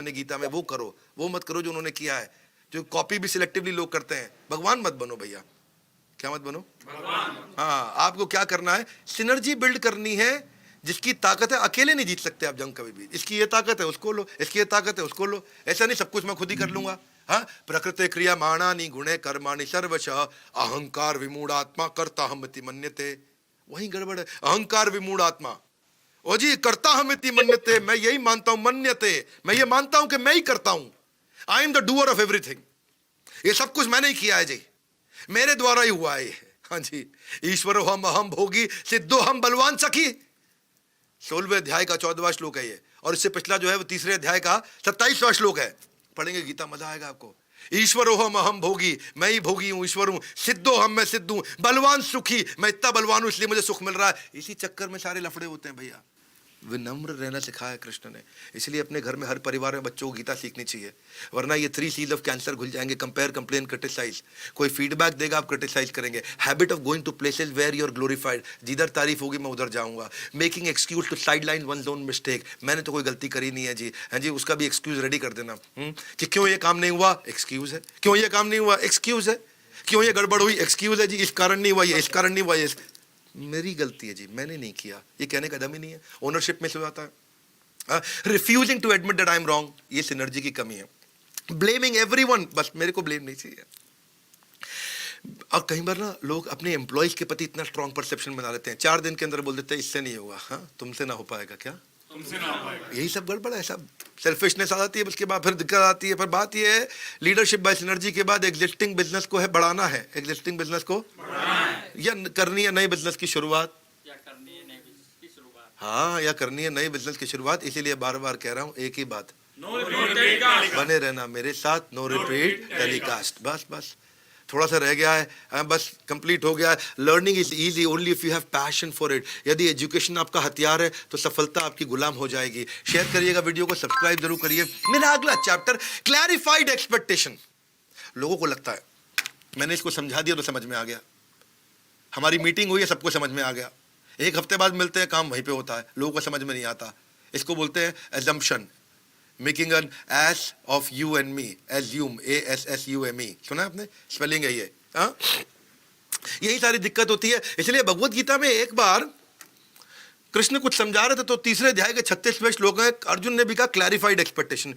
ने गीता में वो करो, वो मत करो जो उन्होंने किया है। जो कॉपी भी सिलेक्टिवली लोग करते हैं। भगवान मत बनो भैया। क्या मत बनो? हाँ, आपको क्या करना है? सिनर्जी बिल्ड करनी है। जिसकी ताकत है, अकेले नहीं जीत सकते आप जंग कभी भी। इसकी ये ताकत है उसको लो, इसकी ये ताकत है उसको लो। ऐसा नहीं सब कुछ मैं खुद ही कर लूंगा। हाँ, प्रकृति क्रिया माणानि गुणे कर्माणि सर्वशः अहंकार विमूढ़ात्मा कर्ता हमिति मन्यते। वही गड़बड़ है, अहंकार विमूढ़ात्मा। ओ जी, करता हमिति मन्यते, मैं यही मानता हूं। मन्यते, मैं ये मानता हूं कि मैं ही करता हूं। I am the doer of everything. ये सब कुछ मैंने ही किया है जी, मेरे द्वारा ही हुआ है। हाँ जी, ईश्वरो हम अहम भोगी सिद्धो हम बलवान सखी। 16वें अध्याय का 14वां श्लोक है ये, और इससे पिछला जो है वो 3रे अध्याय का 27वां श्लोक है। पढ़ेंगे गीता, मजा आएगा आपको। ईश्वरो हम अहम भोगी, मैं ही भोगी हूं, ईश्वर हूं। सिद्धो हम, मैं सिद्ध हूं। बलवान सुखी, मैं इतना बलवान हूं इसलिए मुझे सुख मिल रहा है। इसी चक्कर में सारे लफड़े होते हैं भैया। विनम्र रहना सिखाया कृष्ण ने। इसलिए अपने घर में हर परिवार में बच्चों को गीता सीखनी चाहिए, वरना ये 3 C's ऑफ कैंसर घुल जाएंगे। Compare, complain, criticise. कोई फीडबैक देगा, आप क्रिटिसाइज करेंगे। Habit of going to places where you are glorified. जिधर तारीफ होगी मैं उधर जाऊंगा। Making excuse to sideline one's own mistake. मैंने तो कोई गलती करी नहीं है जी, हाँ जी, उसका भी एक्सक्यूज रेडी कर देना। कि क्यों ये काम नहीं हुआ, एक्सक्यूज है। क्यों ये काम नहीं हुआ, एक्सक्यूज है। क्यों ये गड़बड़ हुई, एक्सक्यूज है जी, इस कारण नहीं हुआ, ये इस कारण नहीं हुआ, ये मेरी गलती है जी, मैंने नहीं किया। ये कहने का दम ही नहीं है। ओनरशिप में से आता है। Refusing to admit that I am wrong, ये सिनर्जी की कमी है। ब्लेमिंग एवरीवन, बस मेरे को ब्लेम नहीं चाहिए। और कई बार ना लोग अपने एम्प्लॉइज के प्रति इतना स्ट्रॉन्ग परसेप्शन बना लेते हैं, 4 दिन के अंदर बोल देते हैं इससे नहीं होगा। हाँ, तुमसे ना हो पाएगा। क्या तुमसे ना हो पाएगा? यही सब गड़बड़ है। सब सेल्फिशनेस आ जाती है, उसके बाद फिर दिक्कत आती है। फिर बात ये है, लीडरशिप बाय सिनर्जी के बाद एग्जिस्टिंग बिजनेस को है बढ़ाना है। एग्जिस्टिंग बिजनेस को या करनी है नई बिजनेस की शुरुआत, या करनी है नई बिजनेस की शुरुआत। हाँ, या करनी है नई बिजनेस की शुरुआत। इसीलिए बार बार कह रहा हूँ एक ही बात, नो रिपीट। बने रहना मेरे साथ, नो रिपीट टेलीकास्ट। बस बस थोड़ा सा रह गया है, बस कंप्लीट हो गया है। Learning is easy only if you have passion for it. यदि एजुकेशन आपका हथियार है तो सफलता आपकी गुलाम हो जाएगी। शेयर करिएगा वीडियो को, सब्सक्राइब जरूर करिए। मेरा अगला चैप्टर क्लैरिफाइड एक्सपेक्टेशन। लोगों को लगता है मैंने इसको समझा दिया तो समझ में आ गया, हमारी मीटिंग हुई है सबको समझ में आ गया, 1 हफ्ते बाद मिलते हैं काम वहीं पे होता है, लोगों को समझ में नहीं आता। इसको बोलते हैं assumption, making an S of you and me, assume, ASSUME। सुना आपने? स्पेलिंग है ये। हाँ, यही सारी दिक्कत होती है। इसलिए भगवत गीता में एक बार कृष्ण कुछ समझा रहे थे तो 3रे अध्याय के 36वें श्लोक है, अर्जुन ने भी कहा क्लैरिफाइड एक्सपेक्टेशन।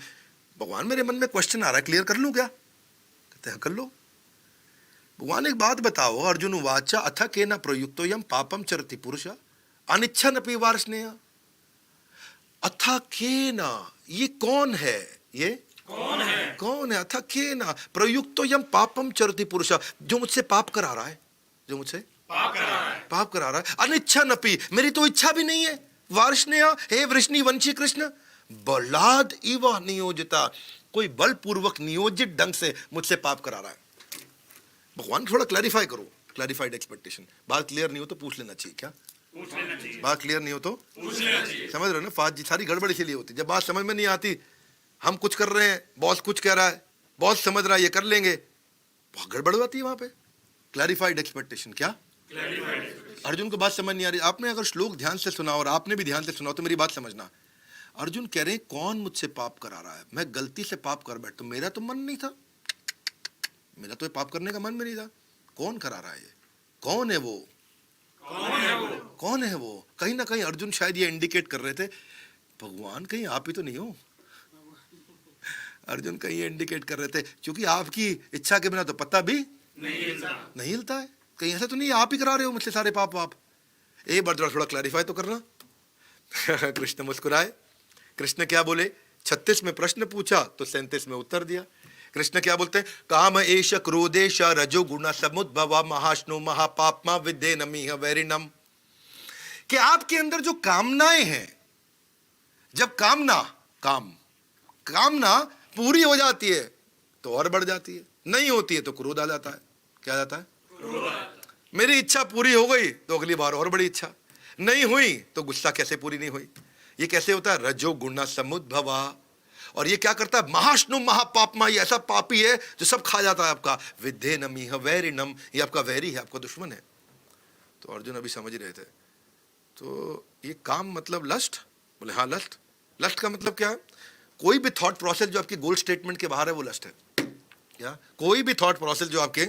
भगवान मेरे मन में क्वेश्चन आ रहा है, क्लियर कर लूं क्या? कहते हैं कर लो। भगवान एक बात बताओ, अर्जुन वाचा अथ केन प्रयुक्तो यम पापम चरति पुरुष अनिच्छन्नपि वार्ष्णेय। अथ केन, ये कौन है? ये कौन है? अथ केन प्रयुक्तो यम पापम चरति पुरुष, जो मुझसे पाप करा रहा है, जो मुझसे पाप करा रहा है। अनिच्छन्नपि, मेरी तो इच्छा भी नहीं है। वार्ष्णेय, हे वृष्णि वंशी कृष्ण, बलाद इव नियोजिता, कोई बलपूर्वक नियोजित ढंग से मुझसे पाप करा रहा है। भगवान थोड़ा क्लैरिफाई करो, क्लैरिफाइड एक्सपेक्टेशन। बात क्लियर नहीं हो तो पूछ लेना चाहिए। क्या पूछ लेना चाहिए? बात क्लियर नहीं हो तो पूछ लेना चाहिए। समझ रहे हो ना? फाजी सारी गड़बड़ इसीलिए होती है, जब बात समझ में नहीं आती। हम कुछ कर रहे हैं, बॉस कुछ कह रहा है, बॉस समझ रहा है ये कर लेंगे, बहुत गड़बड़ होती है वहां पे। Clarified expectation. क्या अर्जुन को बात समझ नहीं आ रही? आपने अगर श्लोक ध्यान से सुना और आपने भी ध्यान से सुना तो मेरी बात समझना। अर्जुन कह रहे हैं कौन मुझसे पाप करा रहा है? मैं गलती से पाप कर बैठ, तो मेरा तो मन नहीं था, मेरा तो पाप करने का मन में नहीं था। कौन करा रहा है ये? कौन है वो? कौन है वो? कहीं ना कहीं अर्जुन शायद ये इंडिकेट कर रहे थे, भगवान कहीं आप ही तो नहीं हो। अर्जुन कहीं ये इंडिकेट कर रहे थे, क्योंकि आपकी इच्छा के बिना तो पता भी नहीं हिलता है। कहीं ऐसा तो नहीं आप ही करा रहे हो मुझसे सारे पाप वाप? एक बार थोड़ा क्लैरिफाई तो करना। कृष्ण मुस्कुराए। कृष्ण क्या बोले? 36 में प्रश्न पूछा तो 37 में उत्तर दिया। कृष्ण क्या बोलते हैं? काम एश क्रोधेश रजो गुण समुद्भव महाष्णु महापापमा विद्ये नमीह वैरिणम। कि आपके अंदर जो कामनाएं हैं, जब कामना पूरी हो जाती है तो और बढ़ जाती है, नहीं होती है तो क्रोध आ जाता है। क्या जाता है? मेरी इच्छा पूरी हो गई तो अगली बार और बड़ी इच्छा, नहीं हुई तो गुस्सा कैसे पूरी नहीं हुई। ये कैसे होता है? रजो गुण समुद्भवा। और ये क्या करता है? महाष्णु महापापमा, ये ऐसा पापी है जो सब खा जाता है आपका। विद्ये नमीह वैरिणम, ये आपका वैरी है, आपका दुश्मन है। तो अर्जुन अभी समझ रहे थे। तो ये काम मतलब लस्ट? बोले हाँ लस्ट। लस्ट का मतलब क्या है? कोई भी थॉट प्रोसेस जो आपकी गोल स्टेटमेंट के बाहर है वो लस्ट है। क्या? कोई भी थॉट प्रोसेस जो आपके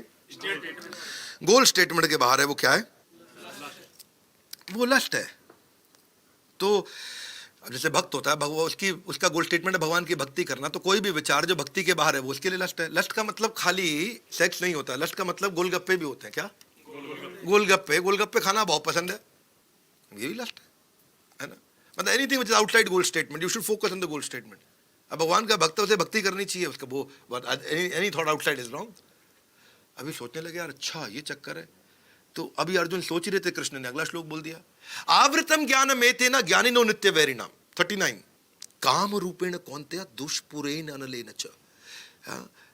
गोल स्टेटमेंट के बाहर है वो क्या है? वो लस्ट है। तो अब जैसे भक्त होता है, भगवान उसका गोल स्टेटमेंट है भगवान की भक्ति करना, तो कोई भी विचार जो भक्ति के बाहर है वो उसके लिए लस्ट है। लस्ट का मतलब खाली सेक्स नहीं होता, लस्ट का मतलब गोलगप्पे भी होते हैं। क्या? गोलगप्पे खाना बहुत पसंद है, ये भी लस्ट है ना। मतलब anything which is outside goal statement, you should focus on the goal statement. अब भगवान का भक्त उसे भक्ति करनी चाहिए, उसका वो any thought outside is wrong. अभी सोचने लगे यार अच्छा ये चक्कर है, तो अभी अर्जुन सोच ही रहे थे, कृष्ण ने अगला श्लोक बोल दिया, आवृतम ज्ञान मेतेन ज्ञानिनो नित्य वैरिणाम 39 काम रूपेण कौन्तेय दुष्पुरेण अनलेन च।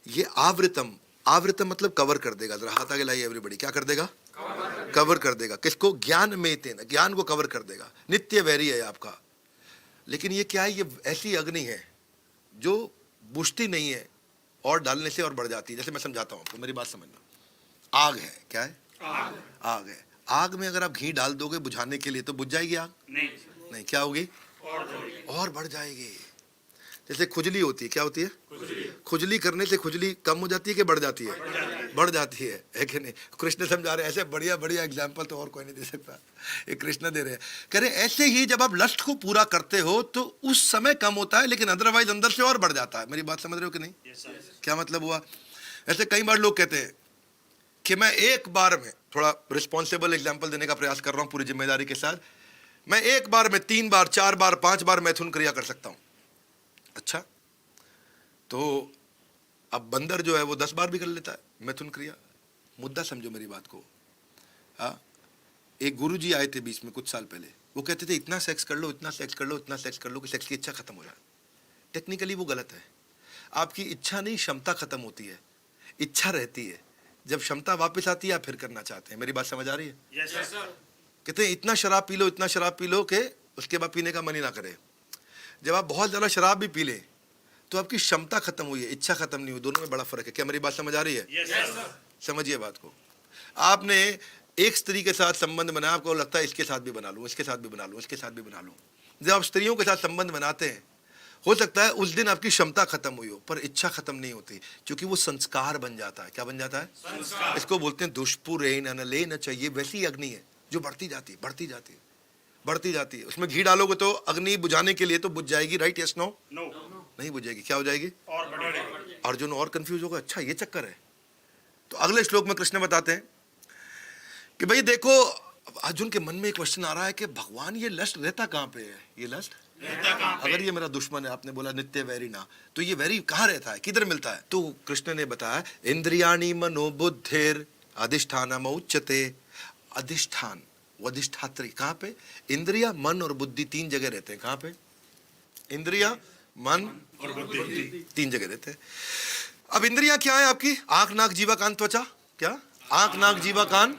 ये आवृतम, आवृतम मतलब कवर कर देगा। जरा हाथ आगे लाइए एवरीबॉडी, क्या कर देगा? कवर कर देगा। किसको? ज्ञान मेतेन, ज्ञान को कवर कर देगा। नित्य वैरी है आपका। लेकिन ये क्या है? ये ऐसी अग्नि है जो बुझती नहीं है और डालने से और बढ़ जाती है। जैसे मैं समझाता हूं आपको, मेरी बात समझना। आग है, क्या है? आग है। आग में अगर आप घी डाल दोगे बुझाने के लिए तो बुझ जाएगी आग? नहीं, क्या होगी? और बढ़ जाएगी। जैसे खुजली होती है, क्या होती है? खुजली करने से खुजली कम हो जाती है कि बढ़ जाती है? बढ़ जाती है कि नहीं? कृष्ण समझा रहे हैं। ऐसे बढ़िया बढ़िया एग्जाम्पल तो और कोई नहीं दे सकता, ये कृष्ण दे रहे हैं। कह रहे ऐसे ही जब आप लस्ट को पूरा करते हो तो उस समय कम होता है, लेकिन अदरवाइज अंदर से और बढ़ जाता है। मेरी बात समझ रहे हो कि नहीं? क्या मतलब हुआ? ऐसे कई बार लोग कहते हैं कि मैं एक बार में, थोड़ा रिस्पॉन्सिबल एग्जाम्पल देने का प्रयास कर रहा हूं पूरी जिम्मेदारी के साथ, मैं एक बार में 3 बार 4 बार 5 बार मैथुन क्रिया कर सकता हूं। अच्छा, तो अब बंदर जो है वो 10 बार भी कर लेता है मैथुन क्रिया। मुद्दा समझो मेरी बात को। एक गुरुजी आए थे बीच में कुछ साल पहले, वो कहते थे इतना सेक्स कर लो, इतना सेक्स कर लो, इतना सेक्स कर लो कि सेक्स की इच्छा खत्म हो जाए। टेक्निकली वो गलत है। आपकी इच्छा नहीं, क्षमता खत्म होती है, इच्छा रहती है। जब क्षमता वापस आती है आप फिर करना चाहते हैं। मेरी बात समझ आ रही है? Yes sir. कहते हैं इतना शराब पी लो, इतना शराब पी लो कि उसके बाद पीने का मन ही ना करे। जब आप बहुत ज़्यादा शराब भी पी लें तो आपकी क्षमता खत्म हुई है, इच्छा खत्म नहीं हुई। दोनों में बड़ा फर्क है। क्या मेरी बात समझ आ रही है? Yes sir. समझिए बात को। आपने एक स्त्री के साथ संबंध बनाया, आपको लगता है इसके साथ भी बना लूं, इसके साथ भी बना लूं, इसके साथ भी बना लूं। जब आप स्त्रियों के साथ संबंध बनाते हैं, हो सकता है उस दिन आपकी क्षमता खत्म हुई हो, पर इच्छा खत्म नहीं होती, क्योंकि वो संस्कार बन जाता है। क्या बन जाता है? संस्कार। इसको बोलते हैं दुष्पुरेण अनलेन च। ये वैसी अग्नि है जो बढ़ती जाती है, बढ़ती जाती है, बढ़ती जाती है। उसमें घी डालोगे तो अग्नि बुझाने के लिए तो बुझ जाएगी, राइट? Yes no? नहीं बुझेगी। क्या हो जाएगी? और बढ़ेगी। अर्जुन और कंफ्यूज होगा, अच्छा ये चक्कर है। तो अगले श्लोक में कृष्ण बताते हैं कि भाई देखो, अर्जुन के मन में एक क्वेश्चन आ रहा है कि भगवान ये लस्ट रहता कहाँ पे है? ये लस्ट अगर ये मेरा दुश्मन है, आपने बोला नित्य वैरी ना, तो ये वैरी कहाँ रहता है, किधर मिलता है? तो कृष्ण ने बताया इंद्रियाणि मनोबुद्धिर अधिष्ठानम उच्यते। अधिष्ठान, अधिष्ठात्री कहाँ पे? इंद्रिया, मन और बुद्धि 3 जगह रहते हैं। कहाँ पे? इंद्रिया, मन और बुद्धि 3 जगह रहते हैं। अब इंद्रिया क्या है आपकी? आंख, नाक, जीवा, कान, त्वचा। क्या? आंख, नाक, जीवा, कान,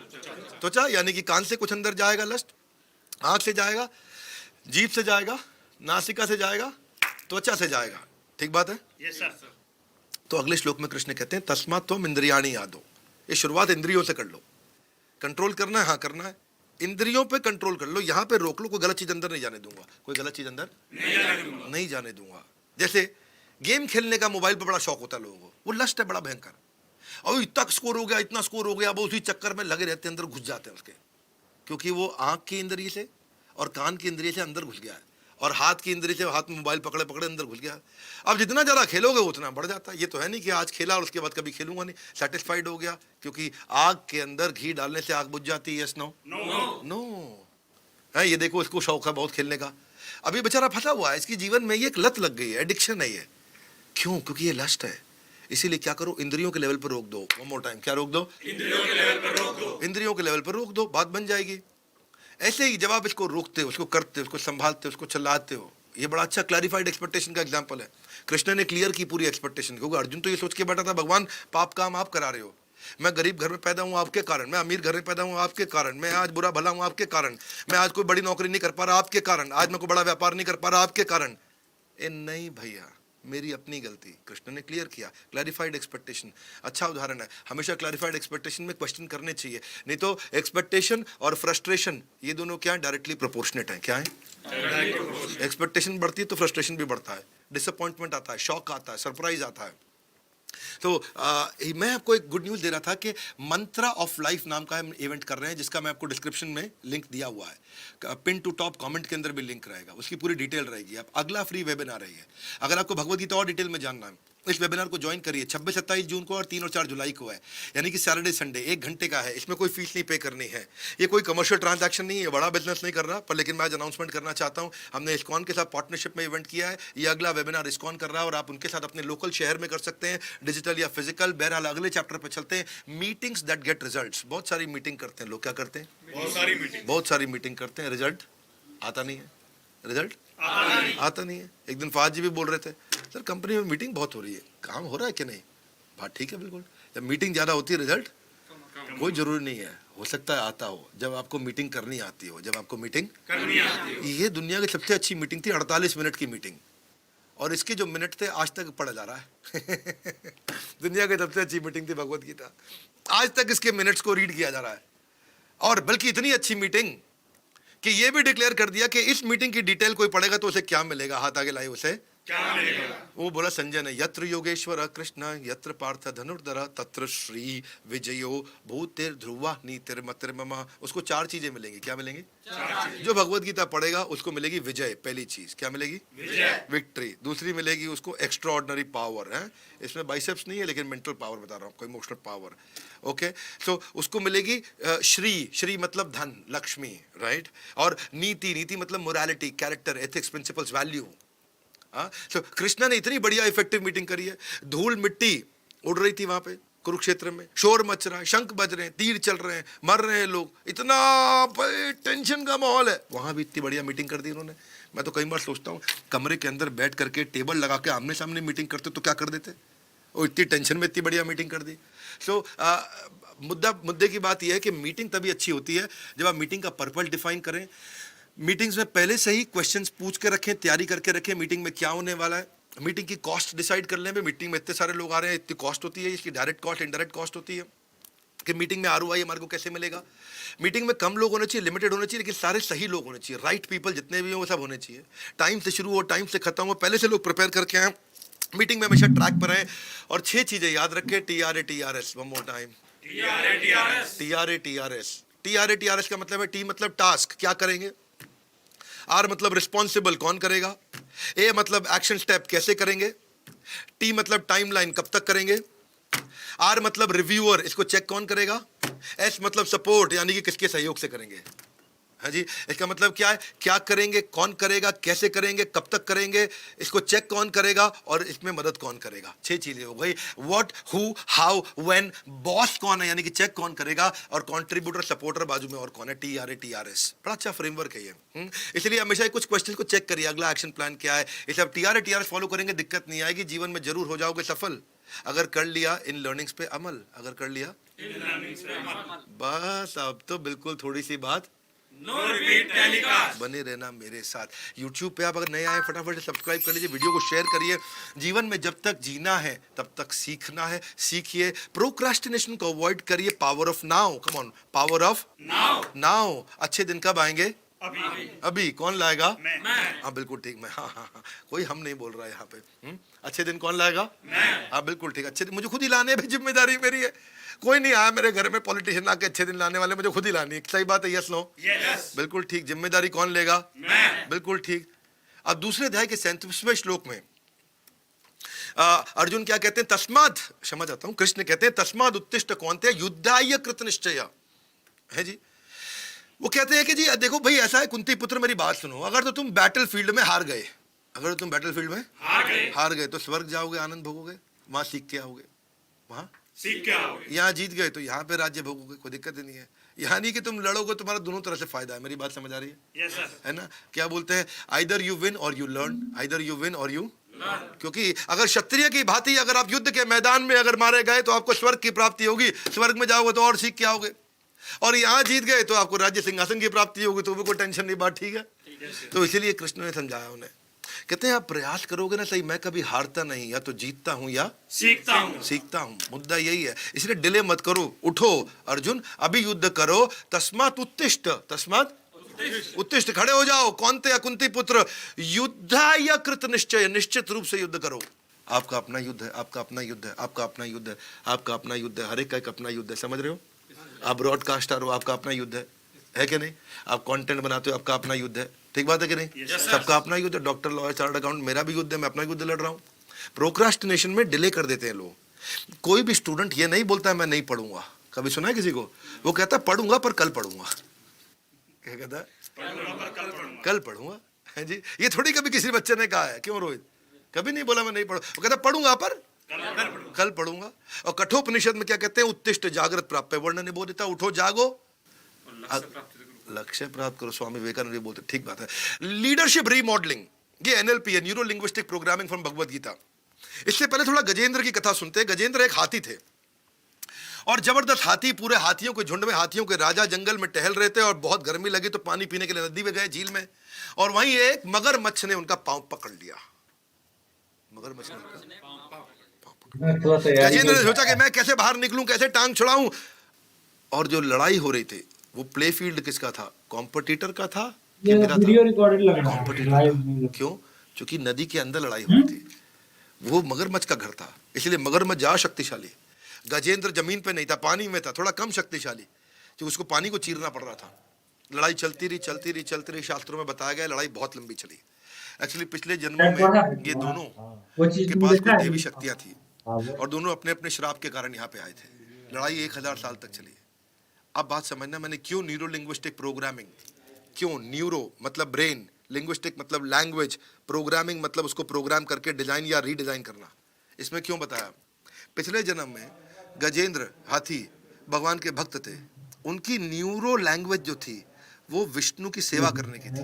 त्वचा। यानी कि कान से कुछ अंदर जाएगा लस्ट, आंख से जाएगा, जीभ से जाएगा, नासिका से जाएगा, त्वचा से जाएगा। ठीक बात है? Yes sir. तो अगले श्लोक में कृष्ण कहते हैं तस्मात् त्वम इंद्रियाणि यादो। ये शुरुआत इंद्रियों से कर लो। कंट्रोल करना है? हाँ करना है। इंद्रियों पे कंट्रोल कर लो, यहाँ पे रोक लो। कोई गलत चीज अंदर नहीं जाने दूंगा, कोई गलत चीज अंदर नहीं जाने दूंगा। जैसे गेम खेलने का मोबाइल पे बड़ा शौक होता है लोगों को, वो लस्ट है बड़ा भयंकर। और इतना स्कोर हो गया, इतना स्कोर हो गया, वो उसी चक्कर में लगे रहते हैं, अंदर घुस जाते हैं उसके, क्योंकि वो आंख की इंद्रिय से और कान की इंद्रिय से अंदर घुस गया है, और हाथ की इंद्रिय से हाथ में मोबाइल पकड़े पकड़े अंदर घुस गया। अब जितना ज़्यादा खेलोगे उतना बढ़ जाता है। ये तो है नहीं कि आज खेला और उसके बाद कभी खेलूंगा नहीं, सेटिस्फाइड हो गया, क्योंकि आग के अंदर घी डालने से आग बुझ जाती है। Yes no? नो है। ये देखो, इसको शौक है बहुत खेलने का, अभी बेचारा फंसा हुआ है, इसकी जीवन में ये एक लत लग गई है, एडिक्शन है ये। क्यों? क्योंकि ये लस्ट है। इसीलिए क्या करो, इंद्रियों के लेवल पर रोक दो। वन मोर टाइम, क्या रोक दो? इंद्रियों के लेवल पर रोक दो। इंद्रियों के लेवल पर रोक दो, बात बन जाएगी। ऐसे ही जब आप इसको रोकते हो, उसको करते हो, उसको संभालते हो, उसको चलाते हो, ये बड़ा अच्छा क्लैरिफाइड एक्सपेक्टेशन का एग्जांपल है। कृष्ण ने क्लियर की पूरी एक्सपेक्टेशन, क्योंकि अर्जुन तो ये सोच के बैठा था भगवान पाप काम आप करा रहे हो, मैं गरीब घर में पैदा हूँ आपके कारण, मैं अमीर घर में पैदा हूँ आपके कारण, मैं आज बुरा भला हूँ आपके कारण, मैं आज कोई बड़ी नौकरी नहीं कर पा रहा आपके कारण, आज मैं कोई बड़ा व्यापार नहीं कर पा रहा आपके कारण। ए नहीं भैया, मेरी अपनी गलती, कृष्ण ने क्लियर किया, क्लैरिफाइड एक्सपेक्टेशन, अच्छा उदाहरण है। हमेशा क्लैरिफाइड एक्सपेक्टेशन में क्वेश्चन करने चाहिए, नहीं तो एक्सपेक्टेशन और फ्रस्ट्रेशन ये दोनों क्या है, डायरेक्टली प्रोपोर्शनेट है। क्या है? एक्सपेक्टेशन बढ़ती है तो फ्रस्ट्रेशन भी बढ़ता है, डिसअपॉइंटमेंट आता है, शॉक आता है, सरप्राइज आता है। तो मैं आपको एक गुड न्यूज़ दे रहा था कि मंत्रा ऑफ लाइफ नाम का हम इवेंट कर रहे हैं, जिसका मैं आपको डिस्क्रिप्शन में लिंक दिया हुआ है, पिन टू टॉप कमेंट के अंदर भी लिंक रहेगा, उसकी पूरी डिटेल रहेगी। अब अगला फ्री वेबिनार है ये, अगर आपको भगवद गीता और डिटेल में जानना है इस वेबिनार को ज्वाइन करिए। 26-27 जून को और 3 और 4 जुलाई को है, यानी कि सैटरडे संडे, 1 घंटे का है। इसमें कोई फीस नहीं पे करनी है, ये कोई कमर्शियल ट्रांजैक्शन नहीं है, बड़ा बिजनेस नहीं कर रहा, पर लेकिन मैं आज अनाउंसमेंट करना चाहता हूँ, हमने इस्कॉन के साथ पार्टनरशिप में इवेंट किया है। ये अगला वेबिनार इस्कॉन कर रहा है और आप उनके साथ अपने लोकल शहर में कर सकते हैं, डिजिटल या फिजिकल। बहरहाल अगले चैप्टर पर चलते हैं, मीटिंग्स दैट गेट रिजल्ट्स। बहुत सारी मीटिंग करते हैं लोग, क्या करते हैं? बहुत सारी मीटिंग करते हैं, रिजल्ट आता नहीं है, रिजल्ट आता नहीं है। एक दिन फाज जी भी बोल रहे थे, सर कंपनी में मीटिंग बहुत हो रही है, काम हो रहा है कि नहीं? बात ठीक है, बिल्कुल। जब मीटिंग ज़्यादा होती है रिजल्ट कोई जरूरी नहीं है, हो सकता है आता हो, जब आपको मीटिंग करनी आती हो, जब आपको मीटिंग करनी आती हो। ये दुनिया की सबसे अच्छी मीटिंग थी, 48 मिनट की मीटिंग, और इसके जो मिनट थे आज तक पढ़ा जा रहा है। दुनिया की सबसे अच्छी मीटिंग थी भगवद गीता, आज तक इसके मिनट्स को रीड किया जा रहा है। और बल्कि इतनी अच्छी मीटिंग कि ये भी डिक्लेयर कर दिया कि इस मीटिंग की डिटेल कोई पढ़ेगा तो उसे क्या मिलेगा। हाथ आगे लाए, उसे क्या मिलेगा? वो बोला संजय ने, यत्र योगेश्वर कृष्ण यत्र पार्थ धनुर्धर तत्र श्री विजयो भूतिर ध्रुवा नीतिर्मतिर्ममा। उसको 4 चीजें मिलेंगी। क्या मिलेंगी? जो भगवत गीता पढ़ेगा उसको मिलेगी विजय, पहली चीज। क्या मिलेगी? विजय, विक्ट्री। दूसरी मिलेगी उसको एक्स्ट्रा ऑर्डिनरी पावर है, इसमें बाइसेप्स नहीं है लेकिन मेंटल पावर बता रहा हूँ, कोई इमोशनल पावर। ओके, सो उसको मिलेगी श्री, श्री मतलब धन, लक्ष्मी, राइट। और नीति, नीति मतलब morality, character, ethics, principles, value. तो कृष्णा ने इतनी बढ़िया इफेक्टिव मीटिंग करी है, धूल मिट्टी उड़ रही थी वहां पे कुरुक्षेत्र में, शोर मच रहा है, शंख बज रहे हैं, तीर चल रहे हैं, मर रहे हैं लोग, इतना टेंशन का माहौल है, वहां भी इतनी बढ़िया मीटिंग कर दी उन्होंने। मैं तो कई बार सोचता हूँ, कमरे के अंदर बैठ करके टेबल लगा के आमने सामने मीटिंग करते तो क्या कर देते, और इतनी टेंशन में इतनी बढ़िया मीटिंग कर दी। सो मुद्दे की बात यह है कि मीटिंग तभी अच्छी होती है जब आप मीटिंग का पर्पस डिफाइन करें, मीटिंग्स में पहले से ही क्वेश्चंस पूछ के रखें, तैयारी करके रखें, मीटिंग में क्या होने वाला है, मीटिंग की कॉस्ट डिसाइड कर लें। मीटिंग में इतने सारे लोग आ रहे हैं, इतनी कॉस्ट होती है, इसकी डायरेक्ट कॉस्ट, इनडायरेक्ट कॉस्ट होती है, कि मीटिंग में आरओआई हमारे को कैसे मिलेगा। मीटिंग में कम लोग होने चाहिए, लिमिटेड होने चाहिए, लेकिन सारे सही लोग होने चाहिए, राइट पीपल जितने भी हो वो सब होने चाहिए। टाइम से शुरू हो, टाइम से खत्म हो, पहले से लोग प्रिपेयर करके आए, मीटिंग में हमेशा ट्रैक पर आए। और 6 चीजें याद रखें, TRATRS, one more time, TRATRS का मतलब है, टी मतलब टास्क, क्या करेंगे, आर मतलब रिस्पॉन्सिबल, कौन करेगा, ए मतलब एक्शन स्टेप, कैसे करेंगे, टी मतलब टाइमलाइन, कब तक करेंगे, आर मतलब रिव्यूअर, इसको चेक कौन करेगा, एस मतलब सपोर्ट, यानी कि किसके सहयोग से करेंगे। हाँ जी, इसका मतलब क्या है, क्या करेंगे, कौन करेगा, कैसे करेंगे, कब तक करेंगे, इसको चेक कौन करेगा और इसमें मदद कौन करेगा। 6 चीजें हो गई, what, who, how, when, boss कौन है यानी कि चेक कौन करेगा, और कंट्रीब्यूटर, सपोर्टर बाजू में और कौन है, TRATRS। बड़ा अच्छा फ्रेमवर्क है ये। इसलिए हमेशा कुछ क्वेश्चन को चेक करिए, अगला एक्शन प्लान क्या है। इसे आप TRATRS फॉलो करेंगे, दिक्कत नहीं आएगी, जीवन में जरूर हो जाओगे सफल, अगर कर लिया इन लर्निंग्स पे अमल, अगर कर लिया बस। अब तो बिल्कुल थोड़ी सी बात, नो रिपीट टेलीकास्ट। बने रहना मेरे साथ। YouTube पे आप अगर नए आए फटाफट से सब्सक्राइब कर लीजिए, वीडियो को शेयर करिए। जीवन में जब तक जीना है तब तक सीखना है, सीखिए। प्रोक्रास्टिनेशन को अवॉइड करिए, power of now, come on, power of now. अच्छे दिन कब आएंगे? अभी। कौन लाएगा? मैं। हाँ बिल्कुल ठीक, मैं। हाँ, कोई हम नहीं बोल रहा है यहाँ पे। अच्छे दिन कौन लाएगा? मैं। हाँ बिल्कुल ठीक, अच्छे दिन मुझे खुद ही लाने हैं, जिम्मेदारी मेरी है। कोई नहीं आया मेरे घर में पॉलिटिशियन आके अच्छे दिन लाने वाले, मुझे खुद ही लानी है। सही बात है, यस नो? यस। बिल्कुल ठीक, जिम्मेदारी कौन लेगा? मैं। बिल्कुल ठीक। अब दूसरे अध्याय के 37वें श्लोक में अर्जुन क्या कहते हैं, तस्माद, क्षमा चाहता हूं, कृष्ण कहते हैं तस्माद उत्तिष्ठ कौन्तेय युद्धाय कृत निश्चय है जी। वो कहते हैं कि जी देखो भाई, ऐसा है कुंती पुत्र, मेरी बात सुनो, अगर तो तुम बैटल फील्ड में हार गए, अगर तुम बैटल फील्ड में हार गए तो स्वर्ग जाओगे, आनंद भोगोगे, वहां सीख के आओगे, वहां सीख के आओगे। यहाँ जीत गए तो यहाँ पे राज्य भोगोगे, कोई दिक्कत ही नहीं है। यहाँ नहीं कि तुम लड़ोगे, तुम्हारा दोनों तरह से फायदा है। मेरी बात समझ आ रही है? yes, है ना? क्या बोलते हैं, आइदर यू विन और you learn, either you win और यू लर्न। क्योंकि अगर क्षत्रिय की भांति अगर आप युद्ध के मैदान में अगर मारे गए तो आपको स्वर्ग की प्राप्ति होगी, स्वर्ग में जाओगे तो और सीख के आओगे, और यहाँ जीत गए तो आपको राज्य सिंहासन की प्राप्ति होगी, तो भी कोई टेंशन नहीं। बात ठीक है? तो इसीलिए कृष्ण ने समझाया उन्हें कहते हैं आप प्रयास करोगे ना सही, मैं कभी हारता नहीं, या तो जीतता हूं या सीखता हूँ। सीखता हूं। मुद्दा यही है, इसलिए डिले मत करो, उठो अर्जुन, अभी युद्ध करो। तस्मात उत्तिष्ठ, तस्मात उत्तिष्ठ, खड़े हो जाओ। कौनते कुंती पुत्र, युद्धाय कृत निश्चय, निश्चित रूप से युद्ध करो। आपका अपना युद्ध है, आपका अपना युद्ध है, आपका अपना युद्ध है, आपका अपना युद्ध है, हर एक का एक अपना युद्ध है, समझ रहे हो? आप ब्रॉडकास्टर हो, आपका अपना युद्ध है कि नहीं? आप कंटेंट बनाते हो, आपका अपना युद्ध है, ठीक बात है कि नहीं? Yes, sir. सबका अपना युद्ध है। डॉक्टर, लॉयर, चार्टर्ड अकाउंट, मेरा भी युद्ध है, मैं अपना युद्ध लड़ रहा हूं। प्रोक्रास्टिनेशन में डिले कर देते हैं लोग। कोई भी स्टूडेंट ये नहीं बोलता है मैं नहीं पढ़ूंगा। कभी सुना है किसी को? वो कहता है पढ़ूंगा पर कल पढ़ूंगा। क्या कहता है? कल पढ़ूंगा, है जी। ये थोड़ी कभी किसी बच्चे ने कहा है, क्यों रोहित? कभी नहीं बोला मैं नहीं पढ़ू, वो कहता पढ़ूंगा पर कल पढ़ूंगा। और कठोपनिषद में क्या कहते हैं? उत्तिष्ठ जागृत प्राप्य वर्ण ने बोल देता, उठो जागो लक्ष्य प्राप्त करो। स्वामी विवेकानंद बोलते, ठीक बात है। लीडरशिप रीमॉडलिंग, ये एनएलपी है, neuro linguistic programming from Bhagavad Gita. इससे पहले थोड़ा गजेंद्र की कथा सुनते हैं। गजेंद्र एक हाथी थे और जबरदस्त हाथी, पूरे हाथियों के झुंड में, हाथियों के राजा जंगल में टहल रहे थे और बहुत गर्मी लगी तो पानी पीने के लिए नदी में गए, झील में, और वहीं एक मगरमच्छ ने उनका पांव पकड़ लिया। मगरमच्छ ने गजेंद्र ने सोचा कि मैं कैसे बाहर निकलूं, कैसे टांग छुड़ाऊं। और जो लड़ाई हो रही थी वो प्ले फील्ड किसका था? कॉम्पिटिटर का था कि मेरा था? वीडियो रिकॉर्डेड लग रहा है, कॉम्पिटिटर लाइव था। नहीं। क्यों? क्योंकि नदी के अंदर लड़ाई हो रही थी, वो मगरमच्छ का घर था, इसलिए मगरमच्छ ज्यादा शक्तिशाली। गजेंद्र जमीन पे नहीं था, पानी में था, थोड़ा कम शक्तिशाली, तो उसको पानी को चीरना पड़ रहा था। लड़ाई चलती रही, चलती रही, चलती रही। शास्त्रों में बताया गया लड़ाई बहुत लंबी चली। एक्चुअली पिछले जन्मों में ये दोनों वो चीज के तुम पास देखा कुछ है? देवी शक्तियां थी हाँ, वो- और दोनों अपने अपने श्राप के कारण यहाँ पे आए थे। लड़ाई 1000 साल तक चली। अब बात समझना, मैंने क्यों न्यूरो लिंग्विस्टिक प्रोग्रामिंग, क्यों न्यूरो मतलब ब्रेन, लिंग्विस्टिक मतलब लैंग्वेज, प्रोग्रामिंग मतलब उसको प्रोग्राम करके डिजाइन या रीडिजाइन करना, इसमें क्यों बताया? पिछले जन्म में गजेंद्र हाथी भगवान के भक्त थे, उनकी न्यूरो लैंग्वेज जो थी वो विष्णु की सेवा करने की थी,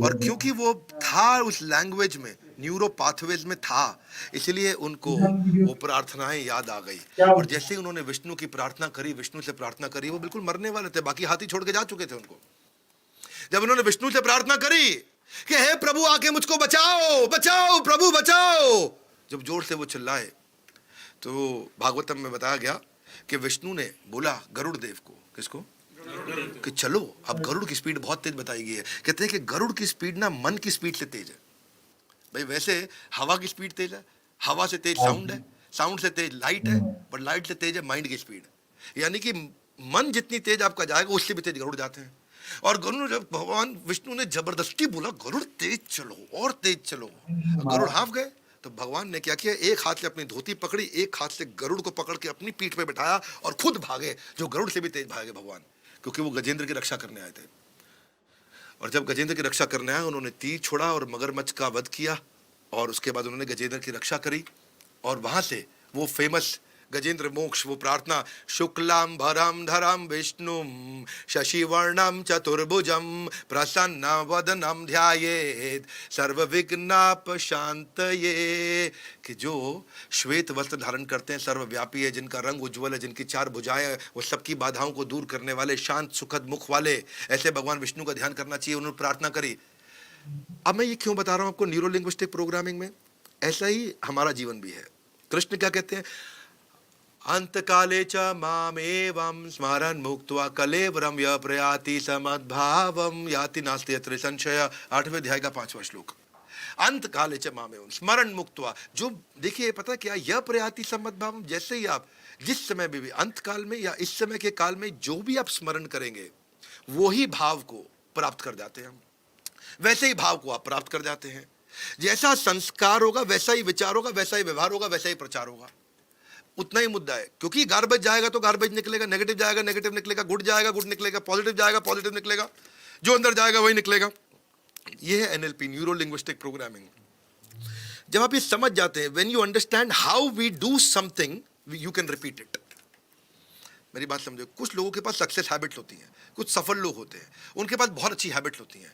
और क्योंकि वो था उस लैंग्वेज में, न्यूरो पाथवेज में था, इसलिए उनको वो प्रार्थनाएं याद आ गई। और जैसे ही उन्होंने विष्णु की प्रार्थना करी, विष्णु से प्रार्थना करी, वो बिल्कुल मरने वाले थे, बाकी हाथी छोड़ के जा चुके थे उनको। जब उन्होंने विष्णु से प्रार्थना करी कि हे प्रभु आके मुझको बचाओ, बचाओ प्रभु बचाओ, जब जोर से वो चिल्लाए तो भागवतम में बताया गया कि विष्णु ने बोला गरुड़ देव को, किसको? कि चलो, अब गरुड़ की स्पीड बहुत तेज बताई गई है। कहते हैं कि गरुड़ की स्पीड ना मन की स्पीड से तेज है। भाई वैसे हवा की स्पीड तेज है, हवा से तेज साउंड है, साउंड से तेज लाइट है, पर लाइट से तेज है माइंड की स्पीड। यानी कि मन जितनी तेज आपका जाएगा उससे भी तेज गरुड़ जाते हैं। और गरुड़, जब भगवान विष्णु ने जबरदस्ती बोला गरुड़ तेज चलो और तेज चलो, गरुड़ हाफ गए, तो भगवान ने क्या किया, एक हाथ से अपनी धोती पकड़ी, एक हाथ से गरुड़ को पकड़ के अपनी पीठ पे बिठाया और खुद भागे, जो गरुड़ से भी तेज भागे भगवान, क्योंकि वो गजेंद्र की रक्षा करने आए थे। और जब गजेंद्र की रक्षा करने आए, उन्होंने तीर छोड़ा और मगरमच्छ का वध किया, और उसके बाद उन्होंने गजेंद्र की रक्षा करी। और वहां से वो फेमस गजेंद्र मोक्ष, वो प्रार्थना, शुक्लाम भरम धरम विष्णुम शशिवर्णम चतुर्भुजम प्रसन्न वदनम ध्यायेत् सर्व विघ्नापशान्तये, कि जो श्वेत वस्त्र धारण करते हैं, सर्वव्यापी है, जिनका रंग उज्ज्वल है, जिनकी 4 भुजाएं, वो सबकी बाधाओं को दूर करने वाले, शांत सुखद मुख वाले, ऐसे भगवान विष्णु का ध्यान करना चाहिए। उन्होंने प्रार्थना करी। अब मैं ये क्यों बता रहा हूं आपको न्यूरो लिंग्विस्टिक प्रोग्रामिंग में? ऐसा ही हमारा जीवन भी है। कृष्ण क्या कहते हैं? अंतकाले च मामेवं स्मरन् मुक्त्वा कलेवरं यः प्रयाति समद्भावं याति नास्ति यत्र संशय। 8वें अध्याय का 5वां श्लोक। अंत काले च मामेवं स्मरण मुक्त्वा, जो देखिए पता क्या, यह प्रयाति समद्भावम, जैसे ही आप जिस समय भी अंत काल में या इस समय के काल में जो भी आप स्मरण करेंगे, वो ही भाव को प्राप्त कर जाते हैं हम, वैसे ही भाव को आप प्राप्त कर जाते हैं। जैसा संस्कार होगा वैसा ही विचार होगा, वैसा ही व्यवहार होगा, वैसा ही प्रचार होगा। उतना ही मुद्दा है, क्योंकि गार्बेज जाएगा तो गार्बेज निकलेगा, नेगेटिव जाएगा नेगेटिव निकलेगा, गुड जाएगा गुड निकलेगा, पॉजिटिव जाएगा पॉजिटिव निकलेगा, जो अंदर जाएगा वही निकलेगा। ये है एनएलपी, न्यूरो लिंग्विस्टिक प्रोग्रामिंग। जब आप ये समझ जाते हैं, when you understand how we do something, you can repeat it. मेरी बात समझो, कुछ लोगों के पास सक्सेस हैबिट होती हैं, कुछ सफल लोग होते हैं, उनके पास बहुत अच्छी हैबिट होती हैं।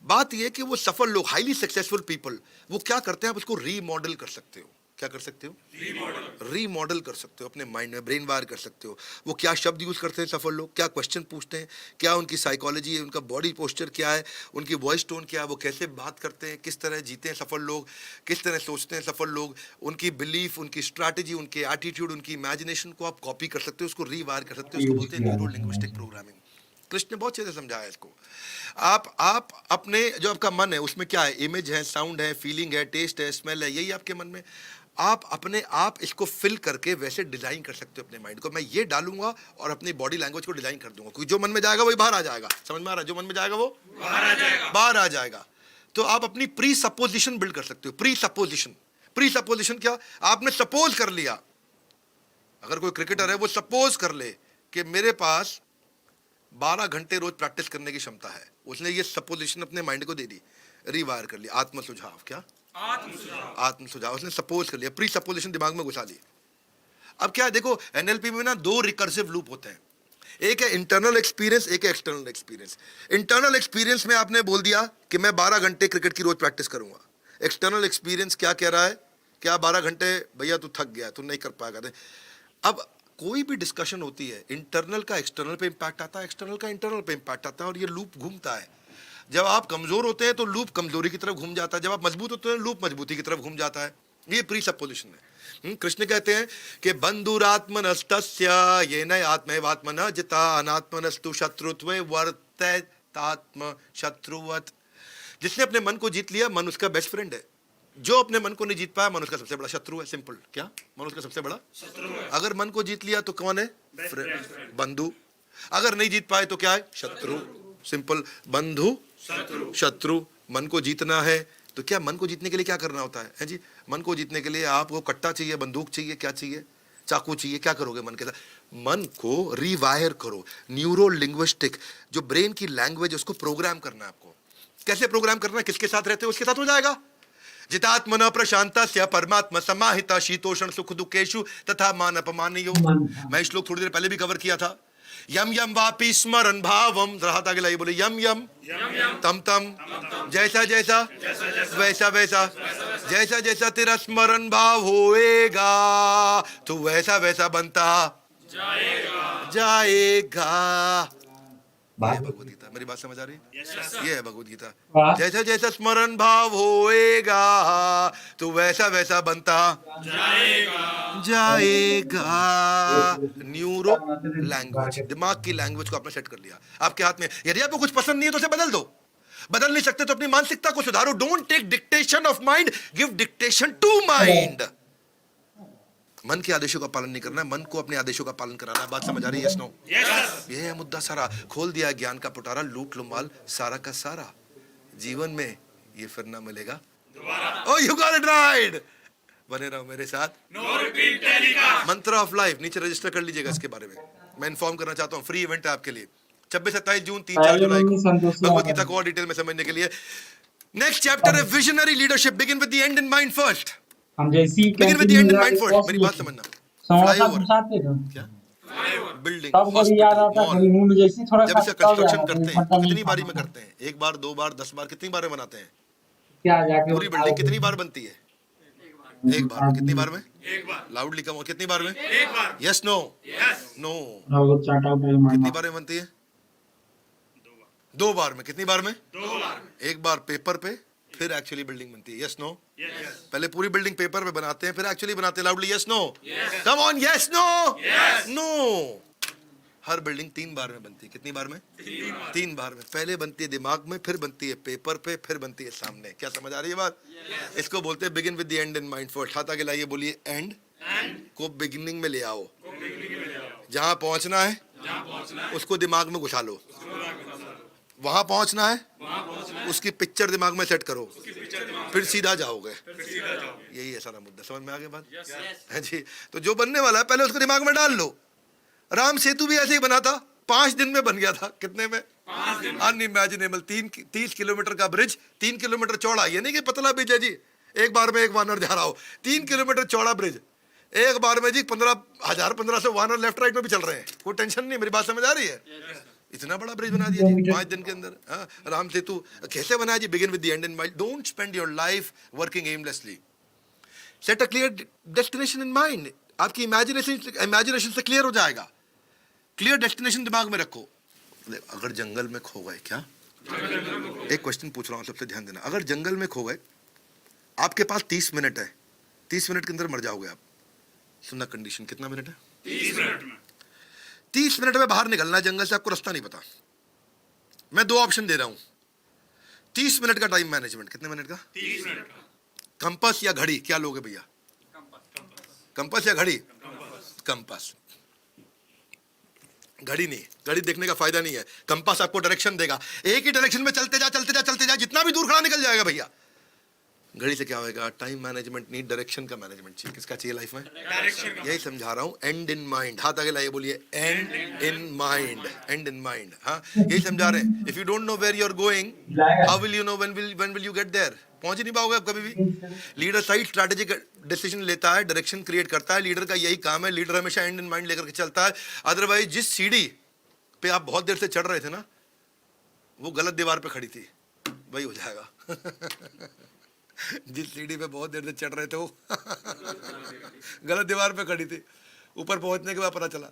बात यह कि वो सफल लोग, हाईली सक्सेसफुल पीपल, वो क्या करते हैं, आप उसको रीमॉडल कर सकते हो। क्या कर सकते हो? रीमॉडल कर सकते हो अपने माइंड में, ब्रेन वायर कर सकते हो। वो क्या शब्द यूज करते हैं सफल लोग, क्या क्वेश्चन पूछते हैं, क्या उनकी साइकोलॉजी है, उनका बॉडी पोस्चर क्या है, उनकी वॉइस टोन क्या है, वो कैसे बात करते हैं, किस तरह जीते हैं सफल लोग, किस तरह सोचते हैं सफल लोग, उनकी बिलीफ, उनकी स्ट्रैटेजी, उनके एटीट्यूड, उनकी इमेजिनेशन को आप कॉपी कर सकते हो, उसको रीवायर कर सकते हो। उसको बोलते हैं न्यूरो लिंग्विस्टिक प्रोग्रामिंग। कृष्ण ने बहुत अच्छे से समझाया इसको। आप अपने जो आपका मन है उसमें क्या है, इमेज है, साउंड है, फीलिंग है, टेस्ट है, स्मेल है, यही आपके मन में। आप अपने आप इसको फिल करके वैसे डिजाइन कर सकते हो अपने माइंड को। मैं ये डालूंगा और अपनी बॉडी लैंग्वेज को डिजाइन कर दूंगा, क्योंकि जो मन में जाएगा वही बाहर आ जाएगा। समझ में आ रहा है? जो मन में जाएगा वो बाहर आ जाएगा। तो आप अपनी प्री सपोजिशन बिल्ड कर सकते हो। प्री सपोजिशन क्या? आपने सपोज कर लिया, अगर कोई क्रिकेटर है वो सपोज कर ले कि मेरे पास 12 घंटे रोज प्रैक्टिस करने की क्षमता है। उसने ये सपोजिशन अपने माइंड को दे दी, रिवायर कर लिया। आत्म सुझाव, क्या? आत्म सुझाव उसने सपोज कर लिया, प्री सपोजिशन दिमाग में घुसा ली। अब क्या है, देखो एनएलपी में ना 2 रिकर्सिव लूप होते हैं, एक है इंटरनल एक्सपीरियंस, एक है एक्सटर्नल एक्सपीरियंस। इंटरनल एक्सपीरियंस में आपने बोल दिया कि मैं 12 घंटे क्रिकेट की रोज प्रैक्टिस करूंगा। एक्सटर्नल एक्सपीरियंस क्या कह रहा है? क्या 12 घंटे भैया तू थक गया, तू नहीं कर पाएगा। अब कोई भी डिस्कशन होती है, इंटरनल का एक्सटर्नल पे इंपैक्ट आता है, एक्सटर्नल का इंटरनल पे इंपैक्ट आता है, और ये लूप घूमता है। जब आप कमजोर होते हैं तो लूप कमजोरी की तरफ घूम जाता है, जब आप मजबूत होते हैं लूप मजबूती की तरफ घूम जाता है। ये प्री सपोजिशन है। कृष्ण कहते हैं कि बंधुरात्मनस्तस्य येन आत्मैवात्मनः जिता अनात्मनस्तु शत्रुत्वे वर्तेतात्म शत्रुवत्। जिसने अपने मन को जीत लिया, मन उसका बेस्ट फ्रेंड है। जो अपने मन को नहीं जीत पाया, मन उसका सबसे बड़ा शत्रु है। सिंपल, क्या? मन उसका सबसे बड़ा शत्रु है। अगर मन को जीत लिया तो कौन है? बंधु। अगर नहीं जीत पाए तो क्या है? शत्रु। सिंपल, बंधु शत्रु। मन को जीतना है तो क्या, मन को जीतने के लिए क्या करना होता है जी? मन को जीतने के लिए आपको कट्टा चाहिए, बंदूक चाहिए, क्या चाहिए? चाकू चाहिए। क्या करोगे मन के साथ? मन को रिवायर करो। न्यूरो लिंग्विस्टिक, जो ब्रेन की लैंग्वेज, उसको प्रोग्राम करना है आपको। कैसे प्रोग्राम करना है? किसके साथ रहते हो उसके साथ हो जाएगा। जितात्मना प्रशांतस्य परमात्मा समाहिता शीतोषण सुख दुखेषु तथा मान अपमान योग। मैं श्लोक थोड़ी देर पहले भी कवर किया था। यम यम वापि स्मरण भावम, राहत आगे लाइए, बोले यम यम तम तम, जैसा जैसा वैसा वैसा, जैसा जैसा तेरा स्मरण भाव होएगा तो वैसा वैसा बनता जाएगा। ये भगवत गीता। मेरी बात समझ आ रही है? ये है भगवत गीता। जैसा जैसा स्मरण भाव होएगा तो वैसा वैसा बनता जाएगा। न्यूरो लैंग्वेज, दिमाग की लैंग्वेज को आपने सेट कर लिया आपके हाथ में। यदि आपको कुछ पसंद नहीं है तो उसे बदल दो। बदल नहीं सकते तो अपनी मानसिकता को सुधारो। Don't take dictation of mind, give dictation to mind. मन के आदेशों का पालन नहीं करना है, मन को अपने आदेशों का पालन कराना है। बात समझ आ रही है? Yes no? ये है मुद्दा सारा। खोल दिया ज्ञान का पुटारा, लूट लो माल सारा का सारा। जीवन में ये फिर ना मिलेगा दोबारा। Oh, you got it right. बने रहो मेरे साथ। No repeat telecast. मंत्र ऑफ लाइफ नीचे रजिस्टर कर लीजिएगा इसके बारे में। मैं इन्फॉर्म करना चाहता हूँ, फ्री इवेंट है आपके लिए 26-27 जून, 3-4 जुलाई को, भगवत गीता को और डिटेल में समझने के लिए। नेक्स्ट चैप्टर है visionary leadership. Begin with the end in mind first. हम जैसी begin with the end in mind first. मेरी बात समझना। फ्लाईओवर, क्या? बिल्डिंग, तब कभी याद आता हॉस्पिटल, कभी मुंह में जैसी थोड़ा जब इसका कंस्ट्रक्शन करते हैं तो कितनी बारी में करते हैं? 1 बार, 2 बार, 10 बार, कितनी बार में बनाते हैं? क्या जाके पूरी बिल्डिंग कितनी बार बनती है? 1 बार में। कितनी बार में? 1 बार। लाउडली कम, कितनी बार में? 1 बार। Yes no? यस। नो। कितनी कितनी बार में बनती है? 2 बार में। कितनी बार में? 2 बार। 1 बार पेपर पे, फिर एक्चुअली बिल्डिंग बनती है। Yes no? यस। पहले पूरी बिल्डिंग पेपर पे बनाते हैं, फिर एक्चुअली बनाते हैं। Loudly yes no? Come on, yes no? No. हर बिल्डिंग 3 बार में बनती है। कितनी बार में? 3 बार में। पहले बनती है दिमाग में, फिर बनती है पेपर पे, फिर बनती है सामने। क्या समझ आ रही है बात? इसको बोलते हैं begin with the end in mind first. हाथ आगे लाइए, बोलिए एंड को बिगिनिंग में ले आओ। जहां पहुंचना है उसको दिमाग में घुसा लो। वहां पहुंचना है उसकी पिक्चर दिमाग में सेट करो, फिर सीधा जाओगे। यही है सारा मुद्दा। समझ में आ गया बात? है जी। तो जो बनने वाला है पहले उसको दिमाग में डाल लो। राम सेतु भी ऐसे ही बना था, 5 दिन में बन गया था। कितने में? अनइमेजिनेबल। 30 किलोमीटर का ब्रिज, 3 किलोमीटर चौड़ा। ये नहीं कि पतला ब्रिज है जी, एक बार में एक वानर जा रहा हो। 3 किलोमीटर चौड़ा ब्रिज, एक बार में जी 15,000-1500 वानर लेफ्ट राइट में भी चल रहे हैं। कोई टेंशन नहीं। मेरी बात समझ आ रही है? इतना बड़ा ब्रिज बना दिया जी 5 दिन के अंदर। हाँ, राम सेतु कैसे बना जी? Begin with the end in mind. Don't spend your life working aimlessly. Set a clear destination in mind. आपकी इमेजिनेशन से क्लियर हो जाएगा। क्लियर डेस्टिनेशन दिमाग में रखो। अगर जंगल में खो गए, क्या एक क्वेश्चन पूछ रहा हूं, सबसे ध्यान देना। अगर जंगल में खो गए, आपके पास 30 मिनट है, 30 मिनट के अंदर मर जाओगे आप। सुनना कंडीशन, कितना मिनट है? 30 मिनट में। 30 मिनट में बाहर निकलना है जंगल से, आपको रास्ता नहीं पता। मैं 2 ऑप्शन दे रहा हूं। 30 मिनट का टाइम मैनेजमेंट, कितने मिनट का? 30 मिनट का। कंपास या घड़ी, क्या लोगे भैया? कंपास या घड़ी? कंपास। घड़ी नहीं, घड़ी देखने का फायदा नहीं है। कंपास आपको डायरेक्शन देगा, एक ही डायरेक्शन में चलते जा चलते जा चलते जा, जितना भी दूर खड़ा निकल जाएगा भैया। घड़ी से क्या होगा? टाइम मैनेजमेंट नहीं, डायरेक्शन का मैनेजमेंट चाहिए। किसका चाहिए लाइफ में? डायरेक्शन का। यही समझा रहा हूं। एंड इन माइंड, हाथ आगे लाइए, बोलिए end in mind. End in mind, हाँ यही समझा रहे हैं। If you don't know where you are going, how will you know when will you get there? पहुंच ही नहीं पाओगे आप कभी भी। लीडर साइड स्ट्रैटेजिक डिसीजन लेता है, डायरेक्शन क्रिएट करता है। लीडर का यही काम है। लीडर हमेशा एंड इन माइंड लेकर के चलता है। अदरवाइज जिस सीढ़ी पे आप बहुत देर से चढ़ रहे थे ना, वो गलत दीवार पे खड़ी थी, वही हो जाएगा। जिस सीढ़ी पे बहुत देर से चढ़ रहे थे वो गलत दीवार पे खड़ी थी। ऊपर पहुंचने के बाद पता चला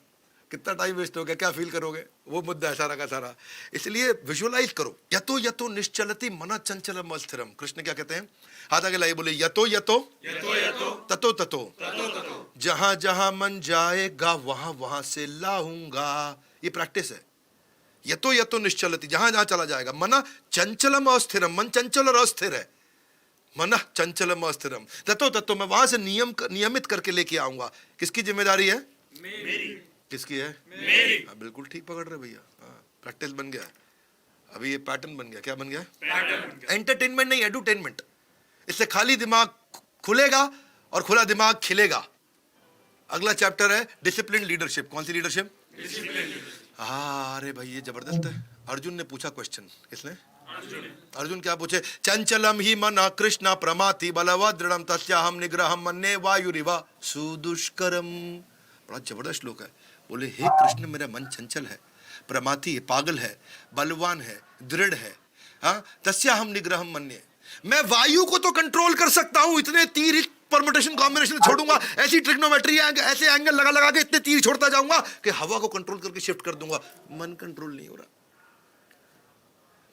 कितना टाइम वेस्ट हो गया, क्या फील करोगे? वो मुद्दा है सारा का सारा। इसलिए विजुअलाइज करो। यतो यतो निश्चलति मन चंचलम अस्थिरम। कृष्ण क्या कहते हैं? हाथ आगे लाइए, बोले यतो यतो ततो ततो जहां जहां मन जाएगा वहां वहां से लाऊंगा। ये प्रैक्टिस है। यतो यतो निश्चलति, जहां जहां चला जाएगा। मन चंचलम अस्थिरम, मन चंचल और अस्थिर है। मन चंचलम अस्थिरम ततो ततो, मैं वहां से नियमित करके लेके आऊंगा। किसकी जिम्मेदारी है? मेरी। किसकी है? मेरी। बिल्कुल ठीक पकड़ रहे भैया। प्रैक्टिस बन गया, अभी ये पैटर्न बन गया। क्या बन गया? पैटर्न। एंटरटेनमेंट नहीं, एडुटेनमेंट। इससे खाली दिमाग खुलेगा और खुला दिमाग खिलेगा। अगला चैप्टर है डिसिप्लिन लीडरशिप। कौन सी लीडरशिप? डिसिप्लिन। हाँ, अरे भाई ये जबरदस्त है। अर्जुन ने पूछा क्वेश्चन। किसने? अर्जुन। अर्जुन क्या पूछे? चंचलम ही मन कृष्ण प्रमाति बलवत् दृढ़म तस्याहम निग्रहम मन्ये वायुरिव सुदुष्करम। बड़ा जबरदस्त श्लोक है। बोले हे कृष्ण, मेरा मन चंचल है, प्रमाति है, पागल है, बलवान है, दृढ़ है। हाँ, तस्याहम निग्रहम मन्ये, मैं वायु को तो कंट्रोल कर सकता हूं। इतने तीर परमुटेशन कॉम्बिनेशन छोड़ूंगा, ऐसी ट्रिग्नोमेट्री ऐसे एंगल लगा लगा के इतने तीर छोड़ता जाऊंगा कि हवा को कंट्रोल करके शिफ्ट कर दूंगा। मन कंट्रोल नहीं हो रहा।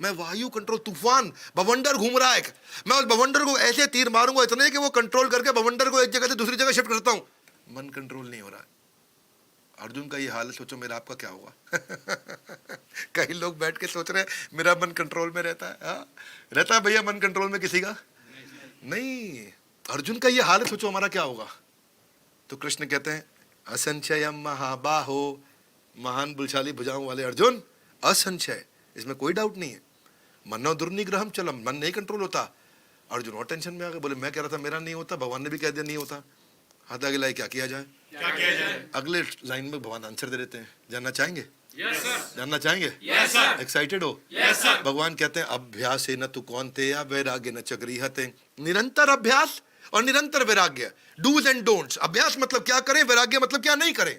मैं वायु कंट्रोल, तूफान बवंडर घूम रहा है, मैं उस बवंडर को ऐसे तीर मारूंगा इतने कि वो कंट्रोल करके बवंडर को एक जगह से दूसरी जगह शिफ्ट करता हूं। मन कंट्रोल नहीं हो रहा है। अर्जुन का ये हाल है, सोचो मेरा आपका क्या होगा। कई लोग बैठ के सोच रहे हैं मेरा मन कंट्रोल में रहता है। हाँ, रहता है भैया मन कंट्रोल में किसी का नहीं। अर्जुन का ये हाल है, सोचो हमारा क्या होगा। तो कृष्ण कहते हैं असंशयम महाबाहो, महान बलशाली भुजाओं वाले अर्जुन, असंशय, इसमें कोई डाउट नहीं है। मनो दुर्निग्रहम चलम, मन नहीं कंट्रोल होता। अर्जुन और टेंशन में आ गए, बोले मैं कह रहा था मेरा नहीं होता, भगवान ने भी कह दिया नहीं होता। हाथ आगे लाई, क्या किया जाए? क्या किया जाए? अगले लाइन में भगवान आंसर दे देते हैं। जानना चाहेंगे? Yes sir. जानना चाहेंगे? Yes sir. एक्साइटेड हो? Yes sir. भगवान कहते हैं अभ्यास न तू कौन थे या वैराग्य न चक्रीहते। निरंतर अभ्यास और निरंतर वैराग्य, डूज एंड डोंट्स। अभ्यास मतलब क्या करें, वैराग्य मतलब क्या नहीं करें।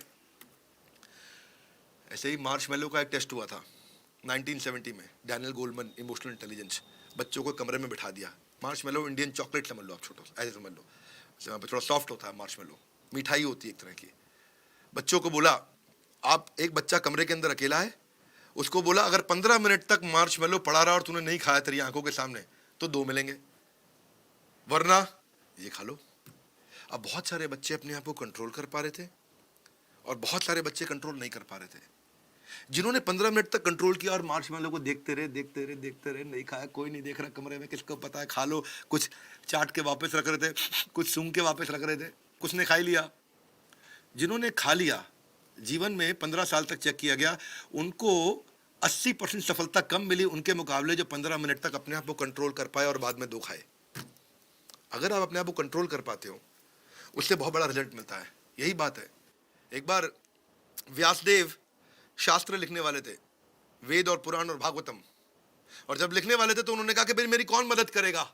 ऐसे ही मार्शमैलो का एक टेस्ट हुआ था 1970 में। Daniel Goldman, emotional intelligence. बच्चों को कमरे में बिठा दिया। मार्शमैलो इंडियन चॉकलेट समझ लो आप, छोटा ऐसे समझ लो, थोड़ा सॉफ्ट होता है मार्शमैलो, मिठाई होती है एक तरह की। बच्चों को बोला, आप एक बच्चा कमरे के अंदर अकेला है, उसको बोला अगर 15 मिनट तक मार्शमैलो पड़ा रहा और तूने नहीं खाया तेरी आंखों के सामने तो 2 मिलेंगे, वरना ये खा लो। अब बहुत सारे बच्चे अपने आप को कंट्रोल कर पा रहे थे और बहुत सारे बच्चे कंट्रोल नहीं कर पा रहे थे। जिन्होंने 15 मिनट तक कंट्रोल किया और मार्शमैलो को देखते रहे, नहीं खाया, कोई नहीं देख रहा कमरे में, किसको पता है, खा लो। कुछ चाट के वापस रख रहे थे, कुछ सूंघ के वापस रख रहे थे, कुछ ने खा लिया। जिन्होंने खा लिया, जीवन में 15 साल तक चेक किया गया, उनको 80% सफलता कम मिली उनके मुकाबले जो 15 मिनट तक अपने आप को कंट्रोल कर पाए और बाद में 2 खाए। अगर आप अपने आप को कंट्रोल कर पाते हो, उससे बहुत बड़ा रिजल्ट मिलता है। यही बात है। एक बार व्यासदेव शास्त्र लिखने वाले थे, वेद और पुराण और भागवतम, और जब लिखने वाले थे तो उन्होंने कहा कि भाई मेरी कौन मदद करेगा।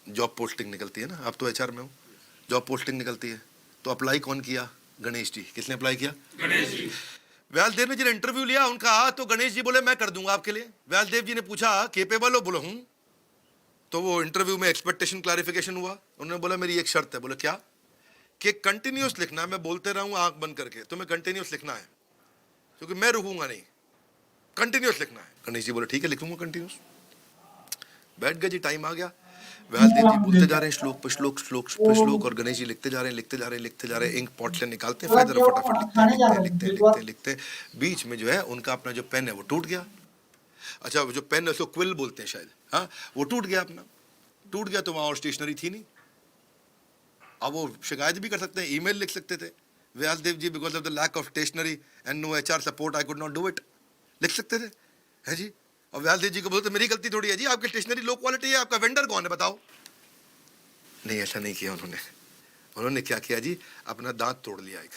जॉब पोस्टिंग निकलती है ना, आप तो एचआर में हो, जॉब पोस्टिंग निकलती है तो अप्लाई कौन किया? गणेश जी। किसने अप्लाई किया? गणेश जी। व्यासदेव ने जिन्हें इंटरव्यू लिया उनका, तो गणेश जी बोले मैं कर दूंगा आपके लिए। व्यासदेव जी ने पूछा केपेबल हो? बोलो हूं। तो वो इंटरव्यू में एक्सपेक्टेशन क्लैरिफिकेशन हुआ, उन्होंने बोला मेरी एक शर्त है। बोला क्या? कि कंटिन्यूस लिखना है, मैं बोलते रहूंगा आंख बंद करके, तुम्हें कंटिन्यूस लिखना है, क्योंकि मैं रुकूंगा नहीं, कंटिन्यूस लिखना है। गणेश जी बोले ठीक है, लिखूंगा कंटिन्यूस। बैठ गए जी, टाइम आ गया। व्यासदेव जी बोलते जा रहे हैं श्लोक पर श्लोक, श्लोक पर श्लोक, और गणेश जी लिखते जा रहे हैं, लिखते जा रहे हैं, लिखते जा रहे हैं। इंक पॉट से निकालते हैं, फिर फटाफट लिखते हैं, लिखते हैं, लिखते हैं, लिखते हैं, लिखते हैं। बीच में जो है उनका अपना जो पेन है वो टूट गया। अच्छा, वो जो पेन है उसको क्विल बोलते हैं शायद, हाँ, वो टूट गया अपना, टूट गया। तो वहाँ और स्टेशनरी थी नहीं। अब वो शिकायत भी कर सकते हैं, ईमेल लिख सकते थे, Vyasdev ji because of the lack of stationery and no HR support I could not do it, लिख सकते थे, है जी। और व्यासदेव जी को बोलते मेरी गलती थोड़ी है जी, आपकी स्टेशनरी लो क्वालिटी है, आपका वेंडर कौन है बताओ। नहीं, ऐसा नहीं किया उन्होंने। उन्होंने क्या किया जी, अपना दांत तोड़ लिया एक,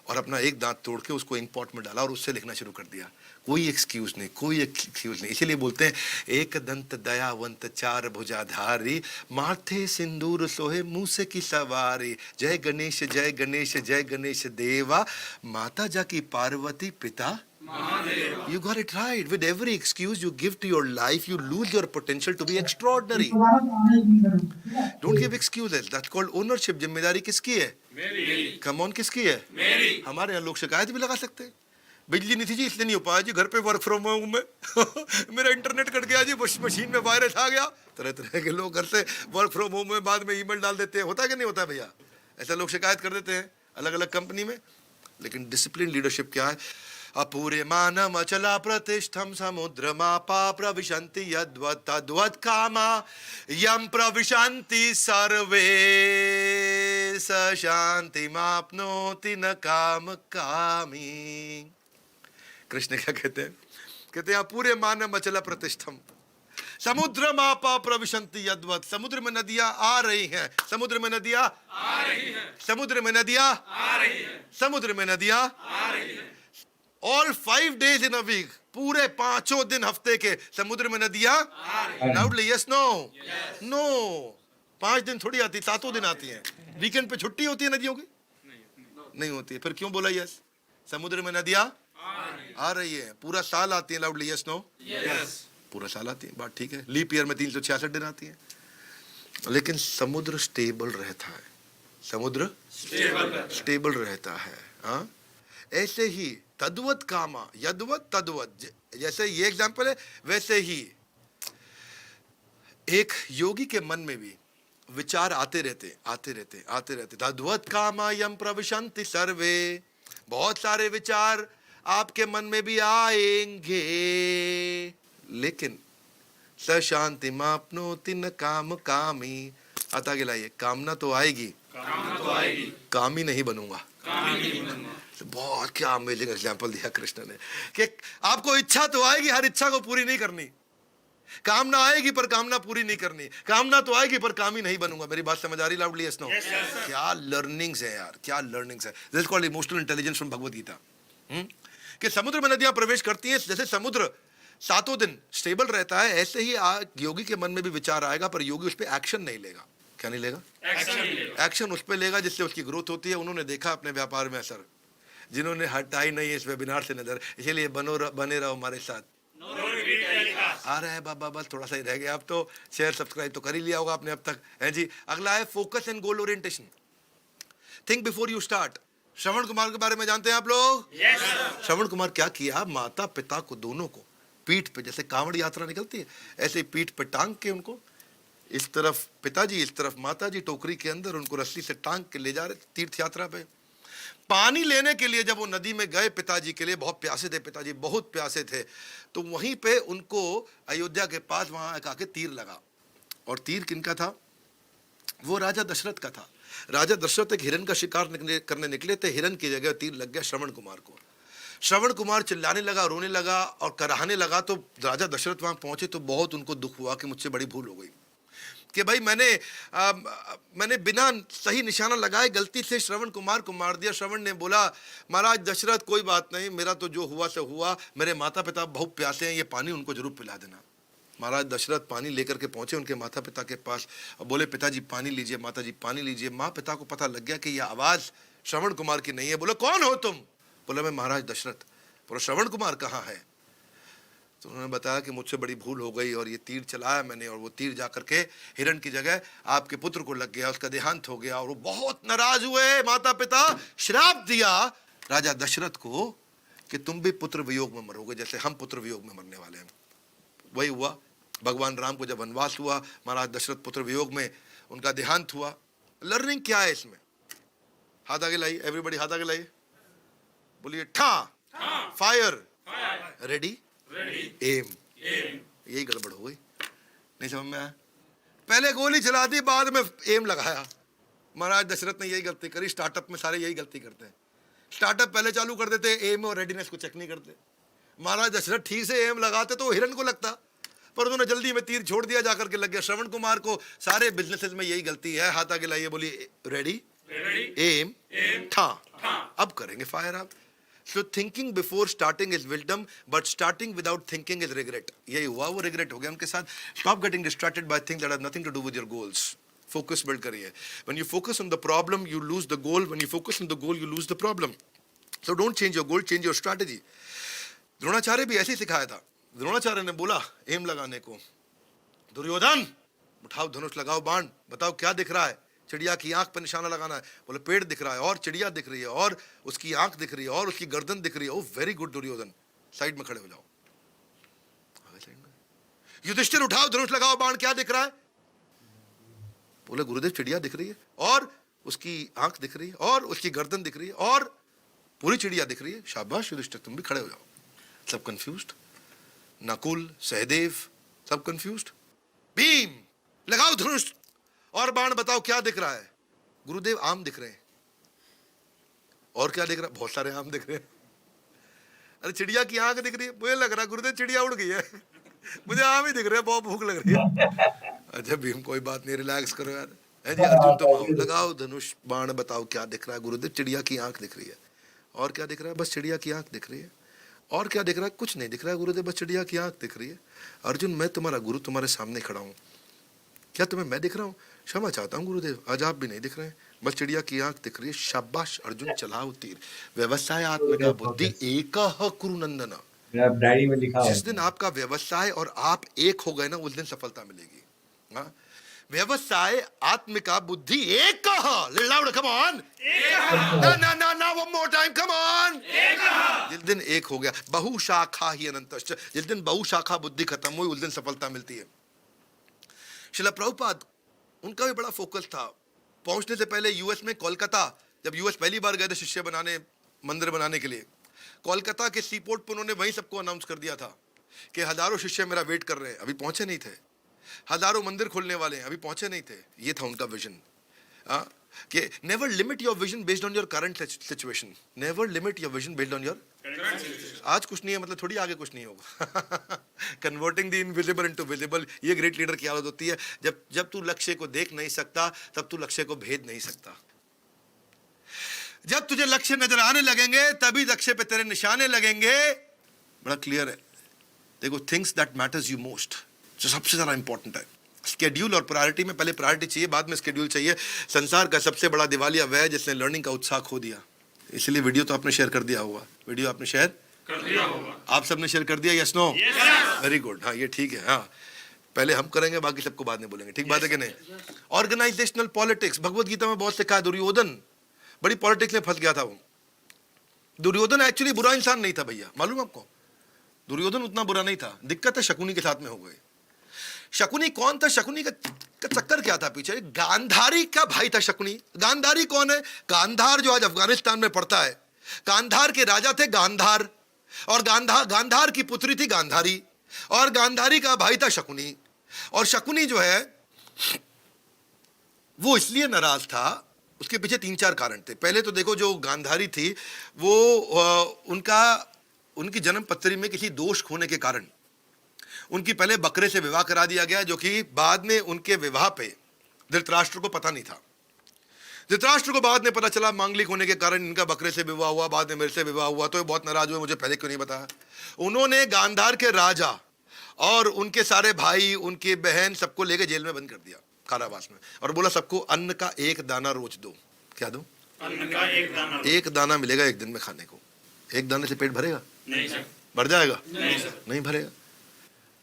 और अपना एक दांत तोड़ के उसको इंक पॉट में डाला और उससे लिखना शुरू कर दिया। कोई एक्सक्यूज नहीं, कोई एक्सक्यूज नहीं। इसीलिए बोलते हैं एक दंत दयावंत चार भुजाधारी, माथे सिंदूर सोहे मूसे की सवारी, जय गणेश जय गणेश जय गणेश देवा, माता जाकी पार्वती पिता Mahadeva. You got it right. With every excuse you give to your life, you lose your potential to be extraordinary. Don't give excuses. That's called ownership. जिम्मेदारी किसकी है? मेरी। Come on, किसकी है? मेरी। हमारे यहाँ लोग शिकायत भी लगा सकते हैं, बिजली नहीं थी जी इसलिए नहीं हो पाया जी, घर पे वर्क फ्रॉम होम में मेरा इंटरनेट कट गया जी, मशीन में वायरस आ गया। तरह तरह के लोग घर से वर्क फ्रॉम होम में बाद में ईमेल डाल देते हैं। होता है कि नहीं होता है भैया? ऐसा लोग शिकायत कर देते हैं अलग अलग कंपनी में। लेकिन डिसिप्लिन लीडरशिप क्या है? अपूरे मानम अचला प्रतिष्ठम समुद्र मापा प्रविशन्ति यद्वत् तद्वत् कामा यम प्रविशन्ति सर्वे स शान्तिमाप्नोति न काम कामी। कृष्ण क्या कहते हैं? कहते हैं पूरे मानम अचला प्रतिष्ठम समुद्र मापा प्रविशन्ति यद्वत्, समुद्र में नदियां आ रही हैं, समुद्र में नदियां आ रही है। समुद्र में नदियां आ रही है। समुद्र में नदियां आ रही है। All 5 days in a week, पूरे 5 दिन हफ्ते के समुद्र में नदियां लाउडली यस नो नो 5 दिन थोड़ी आती, 7 दिन आती हैं। वीकेंड पे छुट्टी होती है नदियों की? नहीं होती है। फिर क्यों बोला यस? समुद्र में नदियां आ रही है, पूरा साल आती है। Loudly yes no yes. पूरा साल आती है, बात ठीक है। लीप ईयर में 366 दिन आती है। लेकिन समुद्र स्टेबल रहता है, समुद्र स्टेबल रहता है। हाँ, ऐसे ही तद्वत कामा यद्वत तद्वत, जैसे ये एग्जाम्पल है वैसे ही एक योगी के मन में भी विचार आते रहते आते रहते आते रहते। तद्वत कामा यम प्रविशन्ति सर्वे, बहुत सारे विचार आपके मन में भी आएंगे, लेकिन स शांति मापनोति न काम कामी। आता गिलाइए, कामना तो आएगी, कामना तो आएगी, कामी नहीं बनूंगा। काम नहीं बनूंगा। बहुत क्या अमेजिंग एग्जाम्पल दिया कृष्ण ने कि आपको इच्छा तो आएगी, हर इच्छा को पूरी नहीं करनी। कामना आएगी पर कामना पूरी नहीं करनी। कामना तो आएगी पर काम ही नहीं बनूंगा। मेरी बात समझ आ रही? Loudly yes no. क्या लर्निंग्स है यार, क्या लर्निंग्स है। This is called emotional intelligence from Bhagavad Gita. कि समुद्र में नदियां प्रवेश करती हैं, जैसे समुद्र 7 दिन स्टेबल रहता है, ऐसे ही योगी के मन में भी विचार आएगा, पर योगी उस पर एक्शन नहीं लेगा। क्या नहीं लेगा? एक्शन उस पर लेगा जिससे उसकी ग्रोथ होती है। उन्होंने देखा अपने व्यापार में असर, जिन्होंने हटाई नहीं इस वेबिनार से नजर। इसीलिए बने रहो हमारे साथ। आ रहा है बाबा, बस थोड़ा सा ही रह गया। अब तो शेयर सब्सक्राइब तो कर ही लिया होगा आपने अब तक, है जी। अगला है focus and goal orientation. Think before you start. Shravan Kumar के बारे में जानते हैं आप लोग? श्रवण कुमार क्या किया? माता पिता को दोनों को पीठ पे, जैसे कांवड़ यात्रा निकलती है ऐसे पीठ पे टांग के, उनको इस तरफ पिताजी इस तरफ माताजी टोकरी के अंदर, उनको रस्सी से टांग के ले जा रहे तीर्थ यात्रा पे। पानी लेने के लिए जब वो नदी में गए, पिताजी के लिए बहुत प्यासे थे, पिताजी बहुत प्यासे थे, तो वहीं पे उनको अयोध्या के पास वहां एक आके तीर लगा। और तीर किनका था? वो राजा दशरथ का था। राजा दशरथ एक हिरन का शिकार करने निकले थे, हिरन की जगह तीर लग गया श्रवण कुमार को। श्रवण कुमार चिल्लाने लगा, रोने लगा और कराहने लगा। तो राजा दशरथ वहां पहुंचे तो बहुत उनको दुख हुआ कि मुझसे बड़ी भूल हो गई, कि भाई मैंने बिना सही निशाना लगाए गलती से श्रवण कुमार को मार दिया। श्रवण ने बोला, महाराज दशरथ कोई बात नहीं, मेरा तो जो हुआ से हुआ, मेरे माता पिता बहुत प्यासे हैं, ये पानी उनको जरूर पिला देना। महाराज दशरथ पानी लेकर के पहुंचे उनके माता पिता के पास और बोले, पिताजी पानी लीजिए, माताजी पानी लीजिए। माँ पिता को पता लग गया कि यह आवाज श्रवण कुमार की नहीं है। बोले, कौन हो तुम? बोला, मैं महाराज दशरथ। बोला, श्रवण कुमार कहाँ है? तो उन्होंने बताया कि मुझसे बड़ी भूल हो गई और ये तीर चलाया मैंने और वो तीर जा करके हिरण की जगह आपके पुत्र को लग गया, उसका देहांत हो गया और वो बहुत नाराज हुए। माता पिता श्राप दिया राजा दशरथ को कि तुम भी पुत्र वियोग में मरोगे जैसे हम पुत्र वियोग में मरने वाले हैं। वही हुआ। भगवान राम को जब वनवास हुआ, महाराज दशरथ पुत्र वियोग में उनका देहांत हुआ। लर्निंग क्या है इसमें? हाथ आगे लाइए, एवरीबॉडी हाथ आगे लाइए, बोलिए ठा, फायर, रेडी, एम। यही गड़बड़ हो गई, नहीं समझ में आया। पहले गोली चला दी, बाद में एम लगाया। महाराज दशरथ ने यही गलती करी। स्टार्टअप में सारे यही गलती करते हैं। स्टार्टअप पहले चालू कर देते, एम और रेडीनेस को चेक नहीं करते। महाराज दशरथ ठीक से एम लगाते तो हिरण को लगता, पर उन्होंने जल्दी में तीर छोड़ दिया, जाकर के लग गया। श्रवण कुमार को सारे बिजनेसेस में यही गलती है। हाथ आगे लाइए, बोलिए रेडी, एम, ठा। अब करेंगे फायर आप। So thinking before starting is wisdom, but starting without thinking is regret. यही हुआ, वो regret हो गया उनके साथ। Stop getting distracted by things that have nothing to do with your goals. Focus build करिए। When you focus on the problem, you lose the goal. When you focus on the goal, you lose the problem. So don't change your goal, change your strategy. Dronacharya भी ऐसे ही सिखाया था। द्रोणाचार्य ने बोला M लगाने को, दुर्योधन उठाओ धनुष, लगाओ बाण, बताओ क्या दिख रहा है? चिड़िया की आंख पर निशाना लगाना है। बोले पेड़ दिख रहा है और चिड़िया दिख रही है और उसकी आंख दिख रही है और उसकी गर्दन दिख रही है। ओ वेरी गुड दुर्योधन, साइड में खड़े हो जाओ, आगे साइड में। युधिष्ठिर उठाओ धनुष, लगाओ बाण, क्या दिख रहा है? बोले गुरुदेव चिड़िया दिख रही है और उसकी आंख दिख रही है और उसकी गर्दन दिख रही है और पूरी चिड़िया दिख रही है। शाबाश युधिष्ठिर, तुम भी खड़े हो जाओ। सब कंफ्यूज्ड, नकुल, सहदेव सब कंफ्यूज्ड। भीम लगाओ धनुष और बाण, बताओ क्या दिख रहा है? गुरुदेव आम दिख रहे हैं। और क्या दिख रहा है? बहुत सारे आम दिख रहे हैं। अरे चिड़िया की आंख दिख रही है, मुझे लग रहा है गुरुदेव चिड़िया उड़ गई है, मुझे आम ही दिख रहे हैं, बहुत भूख लग रही है। अच्छा भीम कोई बात नहीं, रिलैक्स करो यार। है जी अर्जुन, तुम आओ, लगाओ धनुष बाण, बताओ क्या दिख रहा है? गुरुदेव चिड़िया की आंख दिख रही है। और क्या दिख रहा है? बस चिड़िया की आंख दिख रही है। और क्या दिख रहा है? कुछ नहीं दिख रहा है गुरुदेव, बस चिड़िया की आंख दिख रही है। अर्जुन मैं तुम्हारा गुरु तुम्हारे सामने खड़ा हूँ, क्या तुम्हें मैं दिख रहा हूँ? क्षमा चाहता हूँ गुरुदेव, आज आप भी नहीं दिख रहे हैं, बस चिड़िया की आंख दिख रही है। शाबाश अर्जुन, चलाओ तीर। व्यवसाय आत्मिका बुद्धि एकः कुरु नंदन। डायरी में लिखा जिस दिन आपका व्यवसाय और आप एक हो गए ना, उस दिन सफलता मिलेगी। हाँ, व्यवसाय आत्मिका बुद्धि एकः, लाउड कम ऑन, ना ना ना ना, one more time, come on. जिस दिन एक हो गया, बहुशाखा ही अनंतश्च, जिस दिन बहुशाखा बुद्धि खत्म हुई उस दिन सफलता मिलती है। शिला प्रभुपाद, उनका भी बड़ा फोकस था। पहुंचने से पहले यूएस में कोलकाता, जब यूएस पहली बार गए थे शिष्य बनाने, मंदिर बनाने के लिए, कोलकाता के सी पोर्ट पर उन्होंने वहीं सबको अनाउंस कर दिया था कि हजारों शिष्य मेरा वेट कर रहे हैं, अभी पहुंचे नहीं थे। हजारों मंदिर खोलने वाले हैं, अभी पहुंचे नहीं थे। ये था उनका विजन कि never limit your vision based on your current situation, never limit your vision based on your. आज कुछ नहीं है मतलब थोड़ी आगे कुछ नहीं होगा। Converting the invisible into visible, ये ग्रेट लीडर की आदत होती है। जब तू लक्ष्य को देख नहीं सकता तब तू लक्ष्य को भेद नहीं सकता। जब तुझे लक्ष्य नजर आने लगेंगे तभी लक्ष्य पे तेरे निशाने लगेंगे। बड़ा क्लियर है। देखो things that matters you most, जो सबसे ज्यादा इंपॉर्टेंट है। स्केड्यूल और प्रायोरिटी में पहले प्रायोरिटी चाहिए, बाद में स्केड्यूल चाहिए। संसार का सबसे बड़ा दिवालिया वह है जिसने लर्निंग का उत्साह खो दिया। इसलिए वीडियो तो आपने शेयर कर दिया होगा, वीडियो आपने शेयर कर दिया होगा। आप सबने शेयर कर दिया, यस नो? Very good. हाँ ये ठीक है। हाँ पहले हम करेंगे, बाकी सबको बाद में बोलेंगे, ठीक बात है कि नहीं? ऑर्गेनाइजेशनल पॉलिटिक्स, भगवत गीता में बहुत सिखा है। दुर्योधन बड़ी पॉलिटिक्स में फंस गया था। वो दुर्योधन एक्चुअली बुरा इंसान नहीं था भैया, मालूम आपको? दुर्योधन उतना बुरा नहीं था। दिक्कत है शकुनी के साथ में हो गई। शकुनी कौन था? शकुनी का चक्कर क्या था पीछे? गांधारी का भाई था शकुनी। गांधारी कौन है? गांधार जो आज अफगानिस्तान में पड़ता है। गांधार के राजा थे गांधार, और गांधार की पुत्री थी गांधारी, और गांधारी का भाई था शकुनी। और शकुनी जो है वो इसलिए नाराज था, उसके पीछे 3-4 कारण थे। पहले तो देखो, जो गांधारी थी वो उनकी जन्म पत्री में किसी दोष होने के कारण उनकी पहले बकरे से विवाह करा दिया गया, जो कि बाद में उनके विवाह पे धृतराष्ट्र को पता नहीं था। धृतराष्ट्र को बाद में पता चला, मांगलिक होने के कारण इनका बकरे से विवाह हुआ, बाद में मेरे से विवाह हुआ। तो ये बहुत नाराज हुए, मुझे पहले क्यों नहीं बताया। उन्होंने गांधार के राजा और उनके सारे भाई, उनके बहन, सबको लेकर जेल में बंद कर दिया, कारावास में, और बोला सबको अन्न का 1 दाना रोज दो। क्या दो? अन्न का 1 दाना। 1 दाना मिलेगा 1 दिन में खाने को। 1 दाने से पेट भरेगा? नहीं सर। भर जाएगा? नहीं सर। नहीं भरेगा।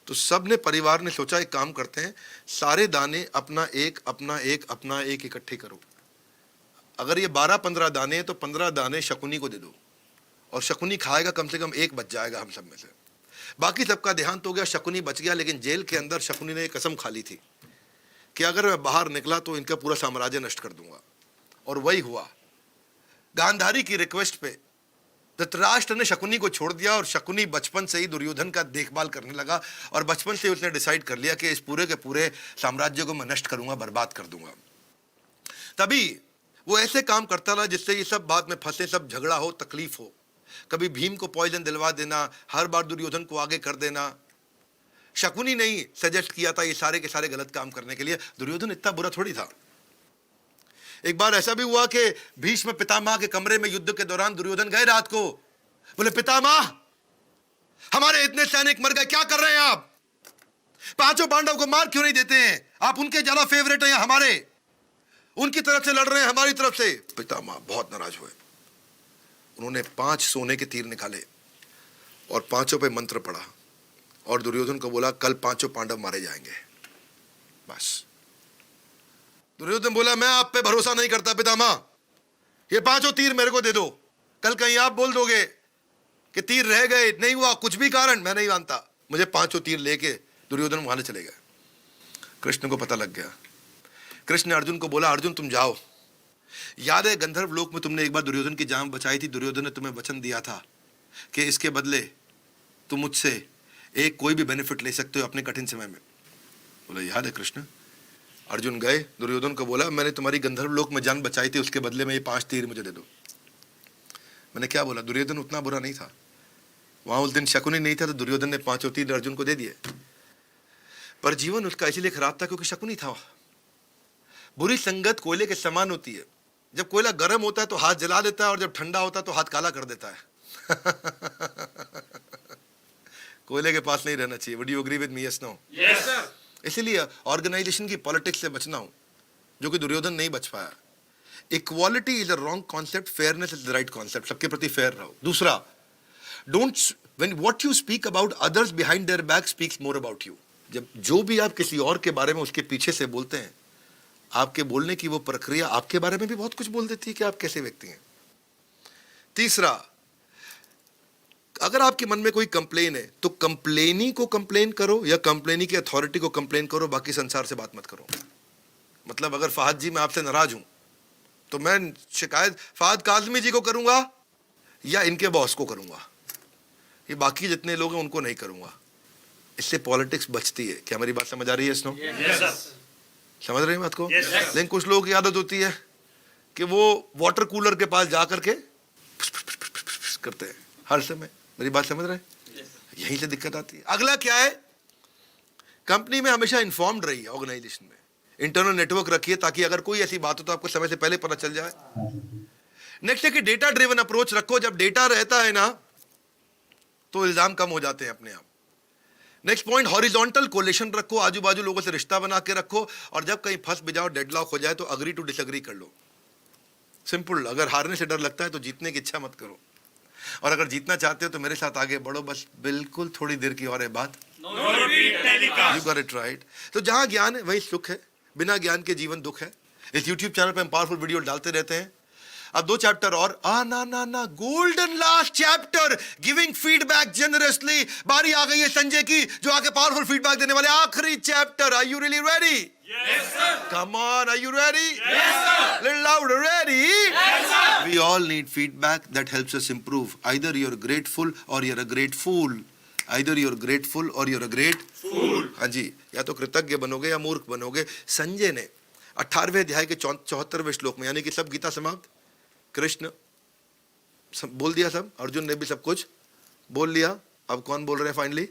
तो सब ने परिवार ने सोचा एक काम करते हैं, सारे दाने अपना एक इकट्ठे करो। अगर ये 12-15 दाने हैं तो 15 दाने शकुनी को दे दो, और शकुनी खाएगा, कम से कम एक बच जाएगा हम सब में से। बाकी सबका देहांत हो गया, शकुनी बच गया, लेकिन जेल के अंदर शकुनी ने एक कसम खा ली थी कि अगर मैं बाहर निकला तो इनका पूरा साम्राज्य नष्ट कर दूंगा। और वही हुआ। गांधारी की रिक्वेस्ट पे धृतराष्ट्र ने शकुनी को छोड़ दिया, और शकुनी बचपन से ही दुर्योधन का देखभाल करने लगा, और बचपन से उसने डिसाइड कर लिया कि इस पूरे के पूरे साम्राज्य को मैं नष्ट करूंगा, बर्बाद कर दूंगा। तभी वो ऐसे काम करता रहा जिससे ये सब बात में फंसे, सब झगड़ा हो, तकलीफ हो। कभी भीम को पॉइजन दिलवा देना, हर बार दुर्योधन को आगे कर देना। शकुनी ने ही सजेस्ट किया था ये सारे के सारे गलत काम करने के लिए, दुर्योधन इतना बुरा थोड़ी था। एक बार ऐसा भी हुआ कि भीष्म पितामह के कमरे में युद्ध के दौरान दुर्योधन गए रात को, बोले पितामह हमारे इतने सैनिक मर गए, क्या कर रहे हैं आप? पांचों पांडव को मार क्यों नहीं देते हैं? आप उनके ज्यादा फेवरेट हैं या हमारे? उनकी तरफ से लड़ रहे हैं, हमारी तरफ से। पितामह बहुत नाराज हुए। उन्होंने 5 सोने के तीर निकाले और 5 पे मंत्र पढ़ा, और दुर्योधन को बोला कल 5 पांडव मारे जाएंगे। बस दुर्योधन बोला मैं आप पे भरोसा नहीं करता पितामह, ये 5 तीर मेरे को दे दो। कल कहीं आप बोल दोगे कि तीर रह गए, नहीं हुआ कुछ भी कारण, मैं नहीं मानता। मुझे 5 तीर लेके दुर्योधन वहां चले गए। कृष्ण को पता लग गया। कृष्ण ने अर्जुन को बोला अर्जुन तुम जाओ, याद है गंधर्व लोक में तुमने एक बार दुर्योधन की जान बचाई थी, दुर्योधन ने तुम्हें वचन दिया था कि इसके बदले तुम मुझसे एक कोई भी बेनिफिट ले सकते हो अपने कठिन समय में। बोला याद है कृष्ण। अर्जुन गए, दुर्योधन को बोला मैंने तुम्हारी गंधर्व लोक में जान बचाई थी, उसके बदले में ये 5 तीर मुझे दे दो। मैंने क्या बोला? दुर्योधन उतना बुरा नहीं था, वहां उस दिन शकुनी नहीं था, तो दुर्योधन ने 5 तीर अर्जुन को दे दिए। पर जीवन उसका इसीलिए खराब था क्योंकि शकुनी था। बुरी संगत कोयले के समान होती है, जब कोयला गर्म होता है तो हाथ जला देता है, और जब ठंडा होता है तो हाथ काला कर देता है। कोयले के पास नहीं रहना चाहिए। Would you agree with me? Yes no? Yes sir. इसीलिए ऑर्गेनाइजेशन की पॉलिटिक्स से बचना हो, जो कि दुर्योधन नहीं बच पाया। Equality is a wrong concept, fairness is the right concept. सबके प्रति फेयर रहो। दूसरा, don't when what you speak about others behind their back speaks more about you. जब जो भी आप किसी और के बारे में उसके पीछे से बोलते हैं, आपके बोलने की वो प्रक्रिया आपके बारे में भी बहुत कुछ बोल देती है कि आप कैसे व्यक्ति हैं। तीसरा, अगर आपके मन में कोई कंप्लेन है तो कंप्लेनी को कंप्लेन करो या कंप्लेनी की अथॉरिटी को कंप्लेन करो, बाकी संसार से बात मत करो। मतलब अगर फहद जी मैं आपसे नाराज हूं तो मैं शिकायत फहद काज़मी जी को करूंगा या इनके बॉस को करूंगा, ये बाकी जितने लोग हैं उनको नहीं करूंगा। इससे पॉलिटिक्स बचती है। क्या मेरी बात समझ आ रही है? Snow yes sir. समझ रहे हैं बात को? Yes, sir. लेकिन कुछ लोगों की आदत होती है कि वो वाटर कूलर के पास जा करके करते हैं हर समय। मेरी बात समझ रहे हैं? यहीं से दिक्कत आती है। अगला क्या है? कंपनी में हमेशा इन्फॉर्म्ड रहिए, ऑर्गेनाइजेशन में इंटरनल नेटवर्क रखिए ताकि अगर कोई ऐसी बात हो तो आपको समय से पहले पता चल जाए। नेक्स्ट है कि डेटा ड्रिवन अप्रोच रखो। जब डेटा रहता है ना तो इल्जाम कम हो जाते हैं अपने आप। नेक्स्ट पॉइंट, हॉरिजॉन्टल कोलेशन रखो, आजू बाजू लोगों से रिश्ता बना के रखो, और जब कहीं फंस भी जाओ, डेडलॉक हो जाए तो अग्री टू डिसएग्री कर लो। सिंपल। अगर हारने से डर लगता है तो जीतने की इच्छा मत करो, और अगर जीतना चाहते हो तो मेरे साथ आगे बढ़ो। बस बिल्कुल थोड़ी देर की और है बात। No repeat telecast. You got it right. तो जहां ज्ञान है वहीं सुख है, बिना ज्ञान के जीवन दुख है। इस यूट्यूब चैनल पे हम पावरफुल वीडियो डालते रहते हैं। अब 2 चैप्टर और ना golden last chapter, giving feedback generously. बारी आ गई है संजय की जो आके पावरफुल फीडबैक देने वाले। आखिरी chapter. Are you really ready? Yes sir. Come on, are you ready? Yes sir. Little louder, ready? Yes sir. We all need feedback that helps us improve. Either you're grateful or you're a great fool. Either you're grateful or you're a great फूल। हाँ जी, या तो कृतज्ञ बनोगे या मूर्ख बनोगे। संजय ने 18वें अध्याय के 74वें श्लोक में, यानी कि सब गीता समाप्त, कृष्ण सब बोल दिया, सब अर्जुन ने भी सब कुछ बोल लिया। अब कौन बोल रहे हैं फाइनली?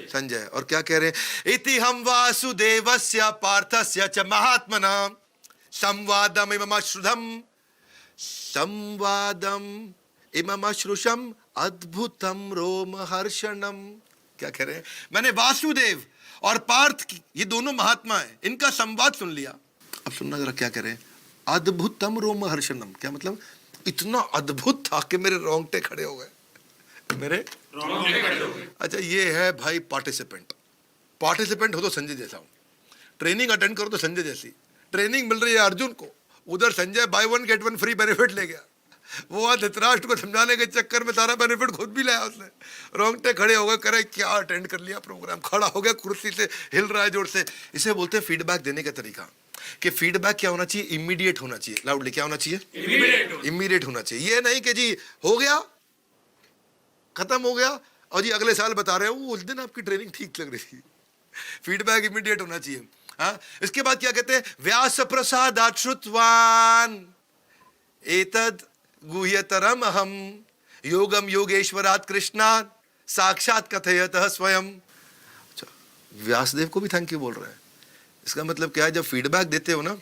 संजय। और क्या कह रहे हैं? इति हम वासुदेवस्य पार्थस्य च महात्मना संवादम इममश्रुषम अद्भुतम रोमहर्षणम। क्या कह रहे हैं? मैंने वासुदेव और पार्थ ये दोनों महात्मा हैं, इनका संवाद सुन लिया। अब सुनना जरा क्या कह रहे हैं? अद्भुतम रोमहर्षणम। क्या मतलब? इतना अद्भुत था कि मेरे रोंगटे खड़े हो गए। मेरे रोंगटे खड़े हो गए। अच्छा, ये है भाई पार्टिसिपेंट। पार्टिसिपेंट हो तो संजय जैसा हूं, ट्रेनिंग अटेंड करो तो संजय जैसी। ट्रेनिंग मिल रही है अर्जुन को, उधर Sanjay by one get one free benefit ले गया। वो आज धृतराष्ट्र को समझाने के चक्कर में सारा बेनिफिट खुद भी लाया उसने। रोंगटे खड़े हो गए, करे क्या अटेंड कर लिया प्रोग्राम, खड़ा हो गया कुर्सी से, हिल रहा है जोर से। इसे बोलते हैं फीडबैक देने का तरीका, कि फीडबैक क्या होना चाहिए, इमीडिएट होना चाहिए। लाउडली क्या होना चाहिए, इमीडिएट होना चाहिए। ये नहीं कि जी हो गया, खत्म हो गया और जी अगले साल बता रहे हो उस दिन आपकी ट्रेनिंग ठीक लग रही थी। फीडबैक इमीडिएट होना चाहिए। हाँ, इसके बाद क्या कहते हैं, व्यास प्रसादात् श्रुतवान एतद गुह्यतरम अहम योगम योगेश्वरात् कृष्णात् साक्षात कथयतः स्वयं। अच्छा, व्यासदेव को भी थैंक यू बोल रहे हैं। इसका मतलब क्या है, जब फीडबैक देते हो ना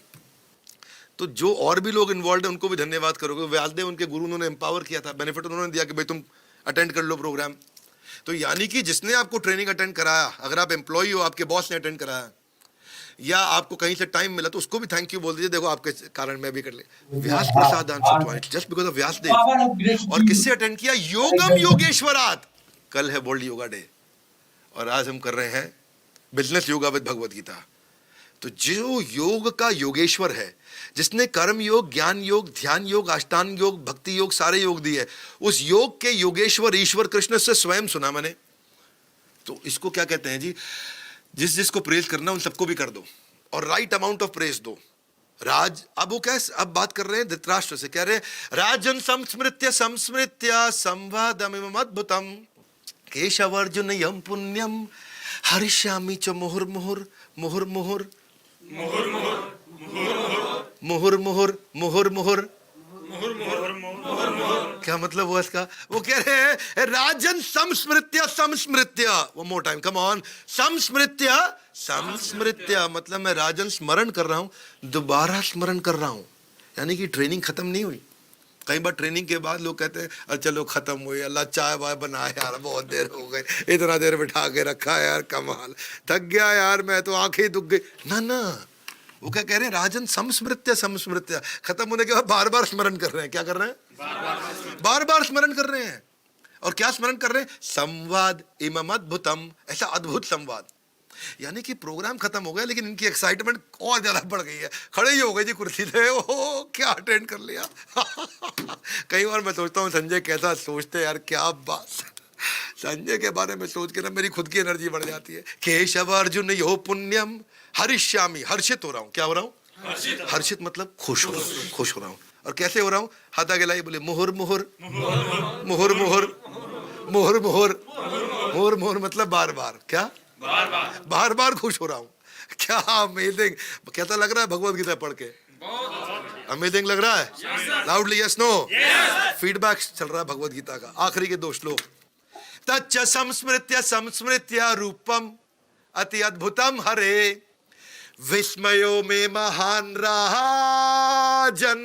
तो जो और भी लोग इन्वॉल्व है उनको भी धन्यवाद करोगे। व्यासदेव उनके गुरु, उन्होंने एम्पावर किया था, बेनिफिट उन्होंने दिया कि भाई तुम अटेंड कर लो प्रोग्राम। तो यानी कि जिसने आपको ट्रेनिंग अटेंड कराया, अगर आप एम्प्लॉय हो, आपके बॉस ने अटेंड कराया, या आपको कहीं से टाइम मिला, तो उसको भी थैंक यू बोल दीजिए, देखो आपके कारण मैं भी कर ले। Vyas Prasad just because of Vyasdev. Power of grace और to किससे you. अटेंड किया, योगम योगेश्वरात। कल है वर्ल्ड योगा डे और आज हम कर रहे हैं business yoga with Bhagavad Gita. तो जो योग का योगेश्वर है, जिसने कर्म योग, ज्ञान योग, ध्यान योग, अष्टांग योग, भक्ति योग, सारे योग दिए, उस योग के योगेश्वर ईश्वर कृष्ण से स्वयं सुना मैंने। तो इसको क्या कहते हैं जी, जिस जिसको प्रेज करना उन सबको भी कर दो और राइट अमाउंट ऑफ प्रेज दो। राज, अब वो क्या, अब बात कर रहे हैं धृतराष्ट्र से, कह रहे हैं राजन संस्मृत्य संस्मृत्य संवादमिमम् अद्भुतम केशवर्जुन यम पुण्यम हरिष्यामि च मुहुर्मुहुर् मुहुर्मुहुर् मुहुर्मुहुर् मुहुर्मुहुर्। क्या मतलब हुआ इसका, वो कह रहे हैं राजन संस्मृत्य संस्मृत्य, one more time come on, संस्मृत्य संस्मृत्य मतलब मैं राजन स्मरण कर रहा हूं, दोबारा स्मरण कर रहा हूं। यानी कि ट्रेनिंग खत्म नहीं हुई। कई बार ट्रेनिंग के बाद लोग कहते हैं चलो खत्म हुई, अल्लाह चाय वाय बनाए यार, बहुत देर हो गई, इतना देर बिठा के रखा यार, कमाल, थक गया यार मैं तो, आंखें दुख गई। ना ना, वो क्या कह रहे हैं, राजन संस्मृत्य संस्मृत्य, खत्म होने के बाद बार बार स्मरण कर रहे हैं। क्या कर रहे हैं, बार बार स्मरण कर रहे हैं। और क्या स्मरण कर रहे हैं, संवाद इमम् अद्भुतम, ऐसा अद्भुत संवाद। यानी कि प्रोग्राम खत्म हो गया लेकिन इनकी एक्साइटमेंट और ज्यादा बढ़ गई है, खड़े ही हो गए जी कुर्सी से, ओहो क्या अटेंड कर लिया। कई बार मैं सोचता हूँ संजय कैसा सोचते यार, क्या बात। संजय के बारे में सोच के ना मेरी खुद की एनर्जी बढ़ जाती है। केशव अर्जुन यो पुण्यम हरिष्यामि, हर्षित हो रहा हूँ। क्या हो रहा हूँ, हर्षित मतलब खुश हो रहा हूँ, खुश हो रहा हूँ। और कैसे हो रहा हूँ, हाथ आगे लाई, बोले मुहुर मुहुर मुहुर मुहुर मुहुर मुहुर मुहुर मुहुर मतलब बार बार, क्या बार बार खुश हो रहा हूँ। क्या अमेजिंग, कैसा लग रहा है भगवत गीता पढ़ के, अमेजिंग लग रहा है। लाउडली यस नो, फीडबैक चल रहा है भगवत गीता का। आखिरी के 2 श्लोक, तच्च संस्मृत्य संस्मृत्य रूपम अति अद्भुतम हरे विस्मयो में महान राजन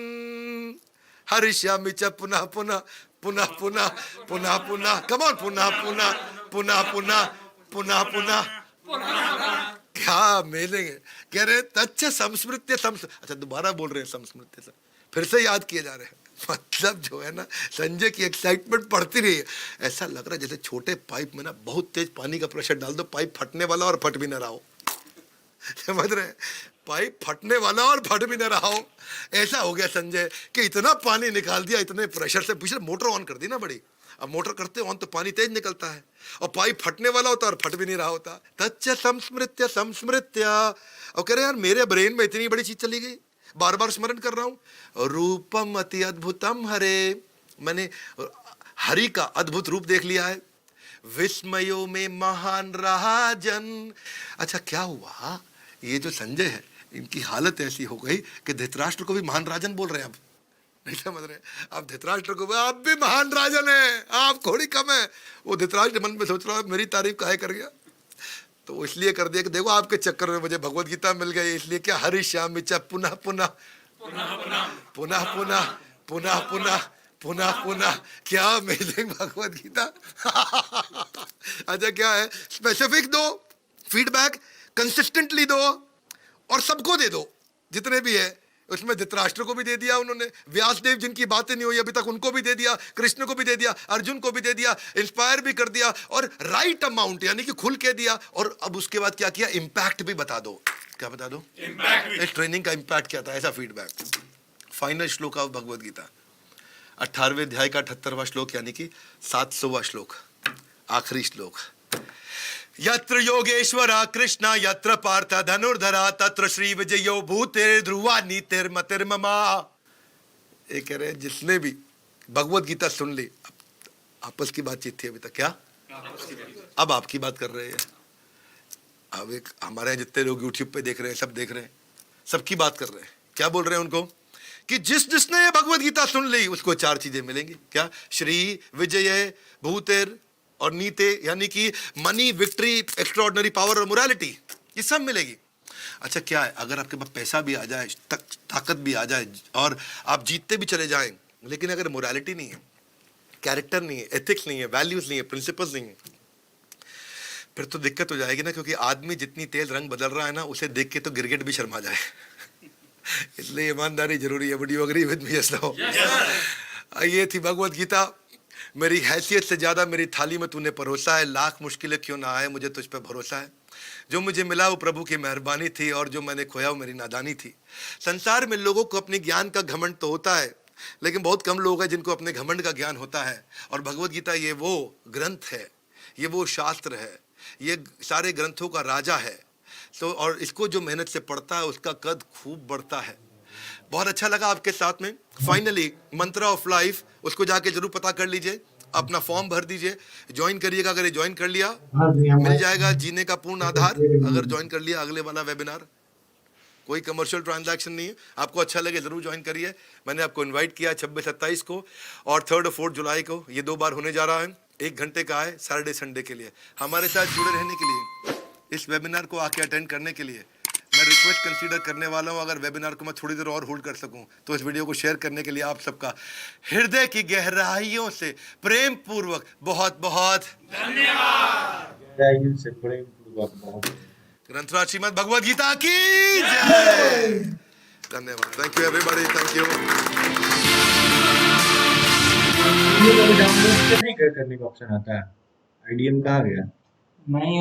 हरिष्यामि च पुनः पुनः पुनः पुनः पुनः पुनः, कम ऑन, पुनः पुनः पुनः पुनः पुनः पुनः। क्या अमेजिंग है। कह रहे तच्च संस्मृत्य अच्छा दोबारा बोल रहे हैं संस्मृत्य से, फिर से याद किए जा रहे हैं। मतलब जो है ना, संजय की एक्साइटमेंट बढ़ती रही है। ऐसा लग रहा है जैसे छोटे पाइप में ना बहुत तेज पानी का प्रेशर डाल दो, पाइप फटने वाला और फट भी ना रहा हो। समझ रहे, पाइप फटने वाला और फट भी ना रहा हो। ऐसा हो गया संजय कि इतना पानी निकाल दिया इतने प्रेशर से, पिछले मोटर ऑन कर दी ना बड़ी, अब मोटर करते ऑन तो पानी तेज निकलता है और पाइप फटने वाला होता और फट भी नहीं रहा होता। तच्च संस्मृत्य संस्मृत्य, और कह रहे यार मेरे ब्रेन में इतनी बड़ी चीज चली गई, बार बार स्मरण कर रहा हूं। रूपम अति अद्भुतम हरे, मैंने हरि का अद्भुत रूप देख लिया है। विस्मयो में महान राजन। अच्छा क्या हुआ, ये जो संजय है इनकी हालत ऐसी हो गई कि धृतराष्ट्र को भी महान राजन बोल रहे हैं। अब नहीं समझ रहे, अब धृतराष्ट्र को आप भी महान राजन है, आप थोड़ी कम है। वो धृतराष्ट्र मन में सोच रहा है मेरी तारीफ काहे कर गया, तो इसलिए कर दिया कि देखो आपके चक्कर में मुझे भगवत गीता मिल गई, इसलिए क्या हरिष्यामि च पुनः पुनः पुनः पुनः पुनः पुनः पुनः पुनः। क्या अमेजिंग भगवत गीता। अच्छा क्या है, स्पेसिफिक दो, फीडबैक कंसिस्टेंटली दो और सबको दे दो जितने भी है। उसमें धृतराष्ट्र को भी दे दिया उन्होंने, व्यासदेव जिनकी बातें नहीं हुई अभी तक उनको भी दे दिया, कृष्ण को भी दे दिया, अर्जुन को भी दे दिया, इंस्पायर भी कर दिया और राइट अमाउंट यानी कि खुल के दिया। और अब उसके बाद क्या किया, इम्पैक्ट भी बता दो। क्या बता दो? इम्पैक्ट इस ट्रेनिंग का इम्पैक्ट क्या था, ऐसा फीडबैक। फाइनल श्लोक ऑफ भगवद गीता 18वें अध्याय का 78वां श्लोक यानी कि 700वां श्लोक, आखिरी श्लोक। यत्र योगेश्वरा कृष्णा यत्र पार्थ धनुर्धरा तत्र श्री विजयो भूतेर ध्रुवा नीतिर मतिर्ममा। ये कह रहे हैं जिसने भी भगवत गीता सुन ली, आपस की बातचीत थी अभी तक, क्या अब आपकी बात कर रहे हैं। अब एक हमारे यहाँ जितने लोग यूट्यूब पे देख रहे हैं, सब देख रहे हैं, सबकी बात कर रहे हैं। क्या बोल रहे हैं उनको कि जिसने ये भगवत गीता सुन ली उसको 4 चीजें मिलेंगी। क्या? श्री विजय भूतेर और नीते यानी कि मनी, विक्ट्री, एक्स्ट्राऑर्डिनरी पावर और मोरालिटी, ये सब मिलेगी। अच्छा क्या है, अगर आपके पास पैसा भी आ जाए, ताकत भी आ जाए और आप जीतते भी चले जाएं, लेकिन अगर मोरालिटी नहीं है, कैरेक्टर नहीं है, एथिक्स नहीं है, वैल्यूज नहीं है, प्रिंसिपल्स नहीं है, फिर तो दिक्कत हो जाएगी ना। क्योंकि आदमी जितनी तेज रंग बदल रहा है ना, उसे देख के तो गिरगिट भी शर्मा जाए। इसलिए ईमानदारी जरूरी है। बड़ी अग्री विद मी? ये थी भगवत गीता। मेरी हैसियत से ज्यादा मेरी थाली में तूने परोसा है, लाख मुश्किलें क्यों ना आए मुझे तुझ पे भरोसा है। जो मुझे मिला वो प्रभु की मेहरबानी थी और जो मैंने खोया वो मेरी नादानी थी। संसार में लोगों को अपने ज्ञान का घमंड तो होता है, लेकिन बहुत कम लोग हैं जिनको अपने घमंड का ज्ञान होता है। और भगवत गीता ये वो ग्रंथ है, ये वो शास्त्र है, ये सारे ग्रंथों का राजा है। तो और इसको जो मेहनत से पढ़ता है उसका कद खूब बढ़ता है। बहुत अच्छा लगा आपके साथ में। फाइनली मंत्र ऑफ लाइफ, उसको जाके जरूर पता कर लीजिए, अपना फॉर्म भर दीजिए, ज्वाइन करिएगा। अगर ये ज्वाइन कर लिया मिल जाएगा जीने का पूर्ण आधार। अगर ज्वाइन कर लिया अगले वाला वेबिनार, कोई कमर्शियल ट्रांजैक्शन नहीं है। आपको अच्छा लगे जरूर ज्वाइन करिए। मैंने आपको इनवाइट किया 26-27 को और 3 और 4 जुलाई को, ये 2 बार होने जा रहा है। 1 घंटे का है, सैटरडे संडे के लिए। हमारे साथ जुड़े रहने के लिए, इस वेबिनार को आके अटेंड करने के लिए मैं रिक्वेस्ट कंसीडर करने वाला हूं। अगर वेबिनार को मैं थोड़ी देर और होल्ड कर सकूं तो इस वीडियो को शेयर करने के लिए आप सबका हृदय की गहराइयों से प्रेम पूर्वक बहुत बहुत ग्रंथराज श्रीमद् भगवद गीता की जय। धन्यवाद। Thank you everybody. Thank you. Download नहीं करने का ऑप्शन आता है, आईडीएम कहाँ गया? नहीं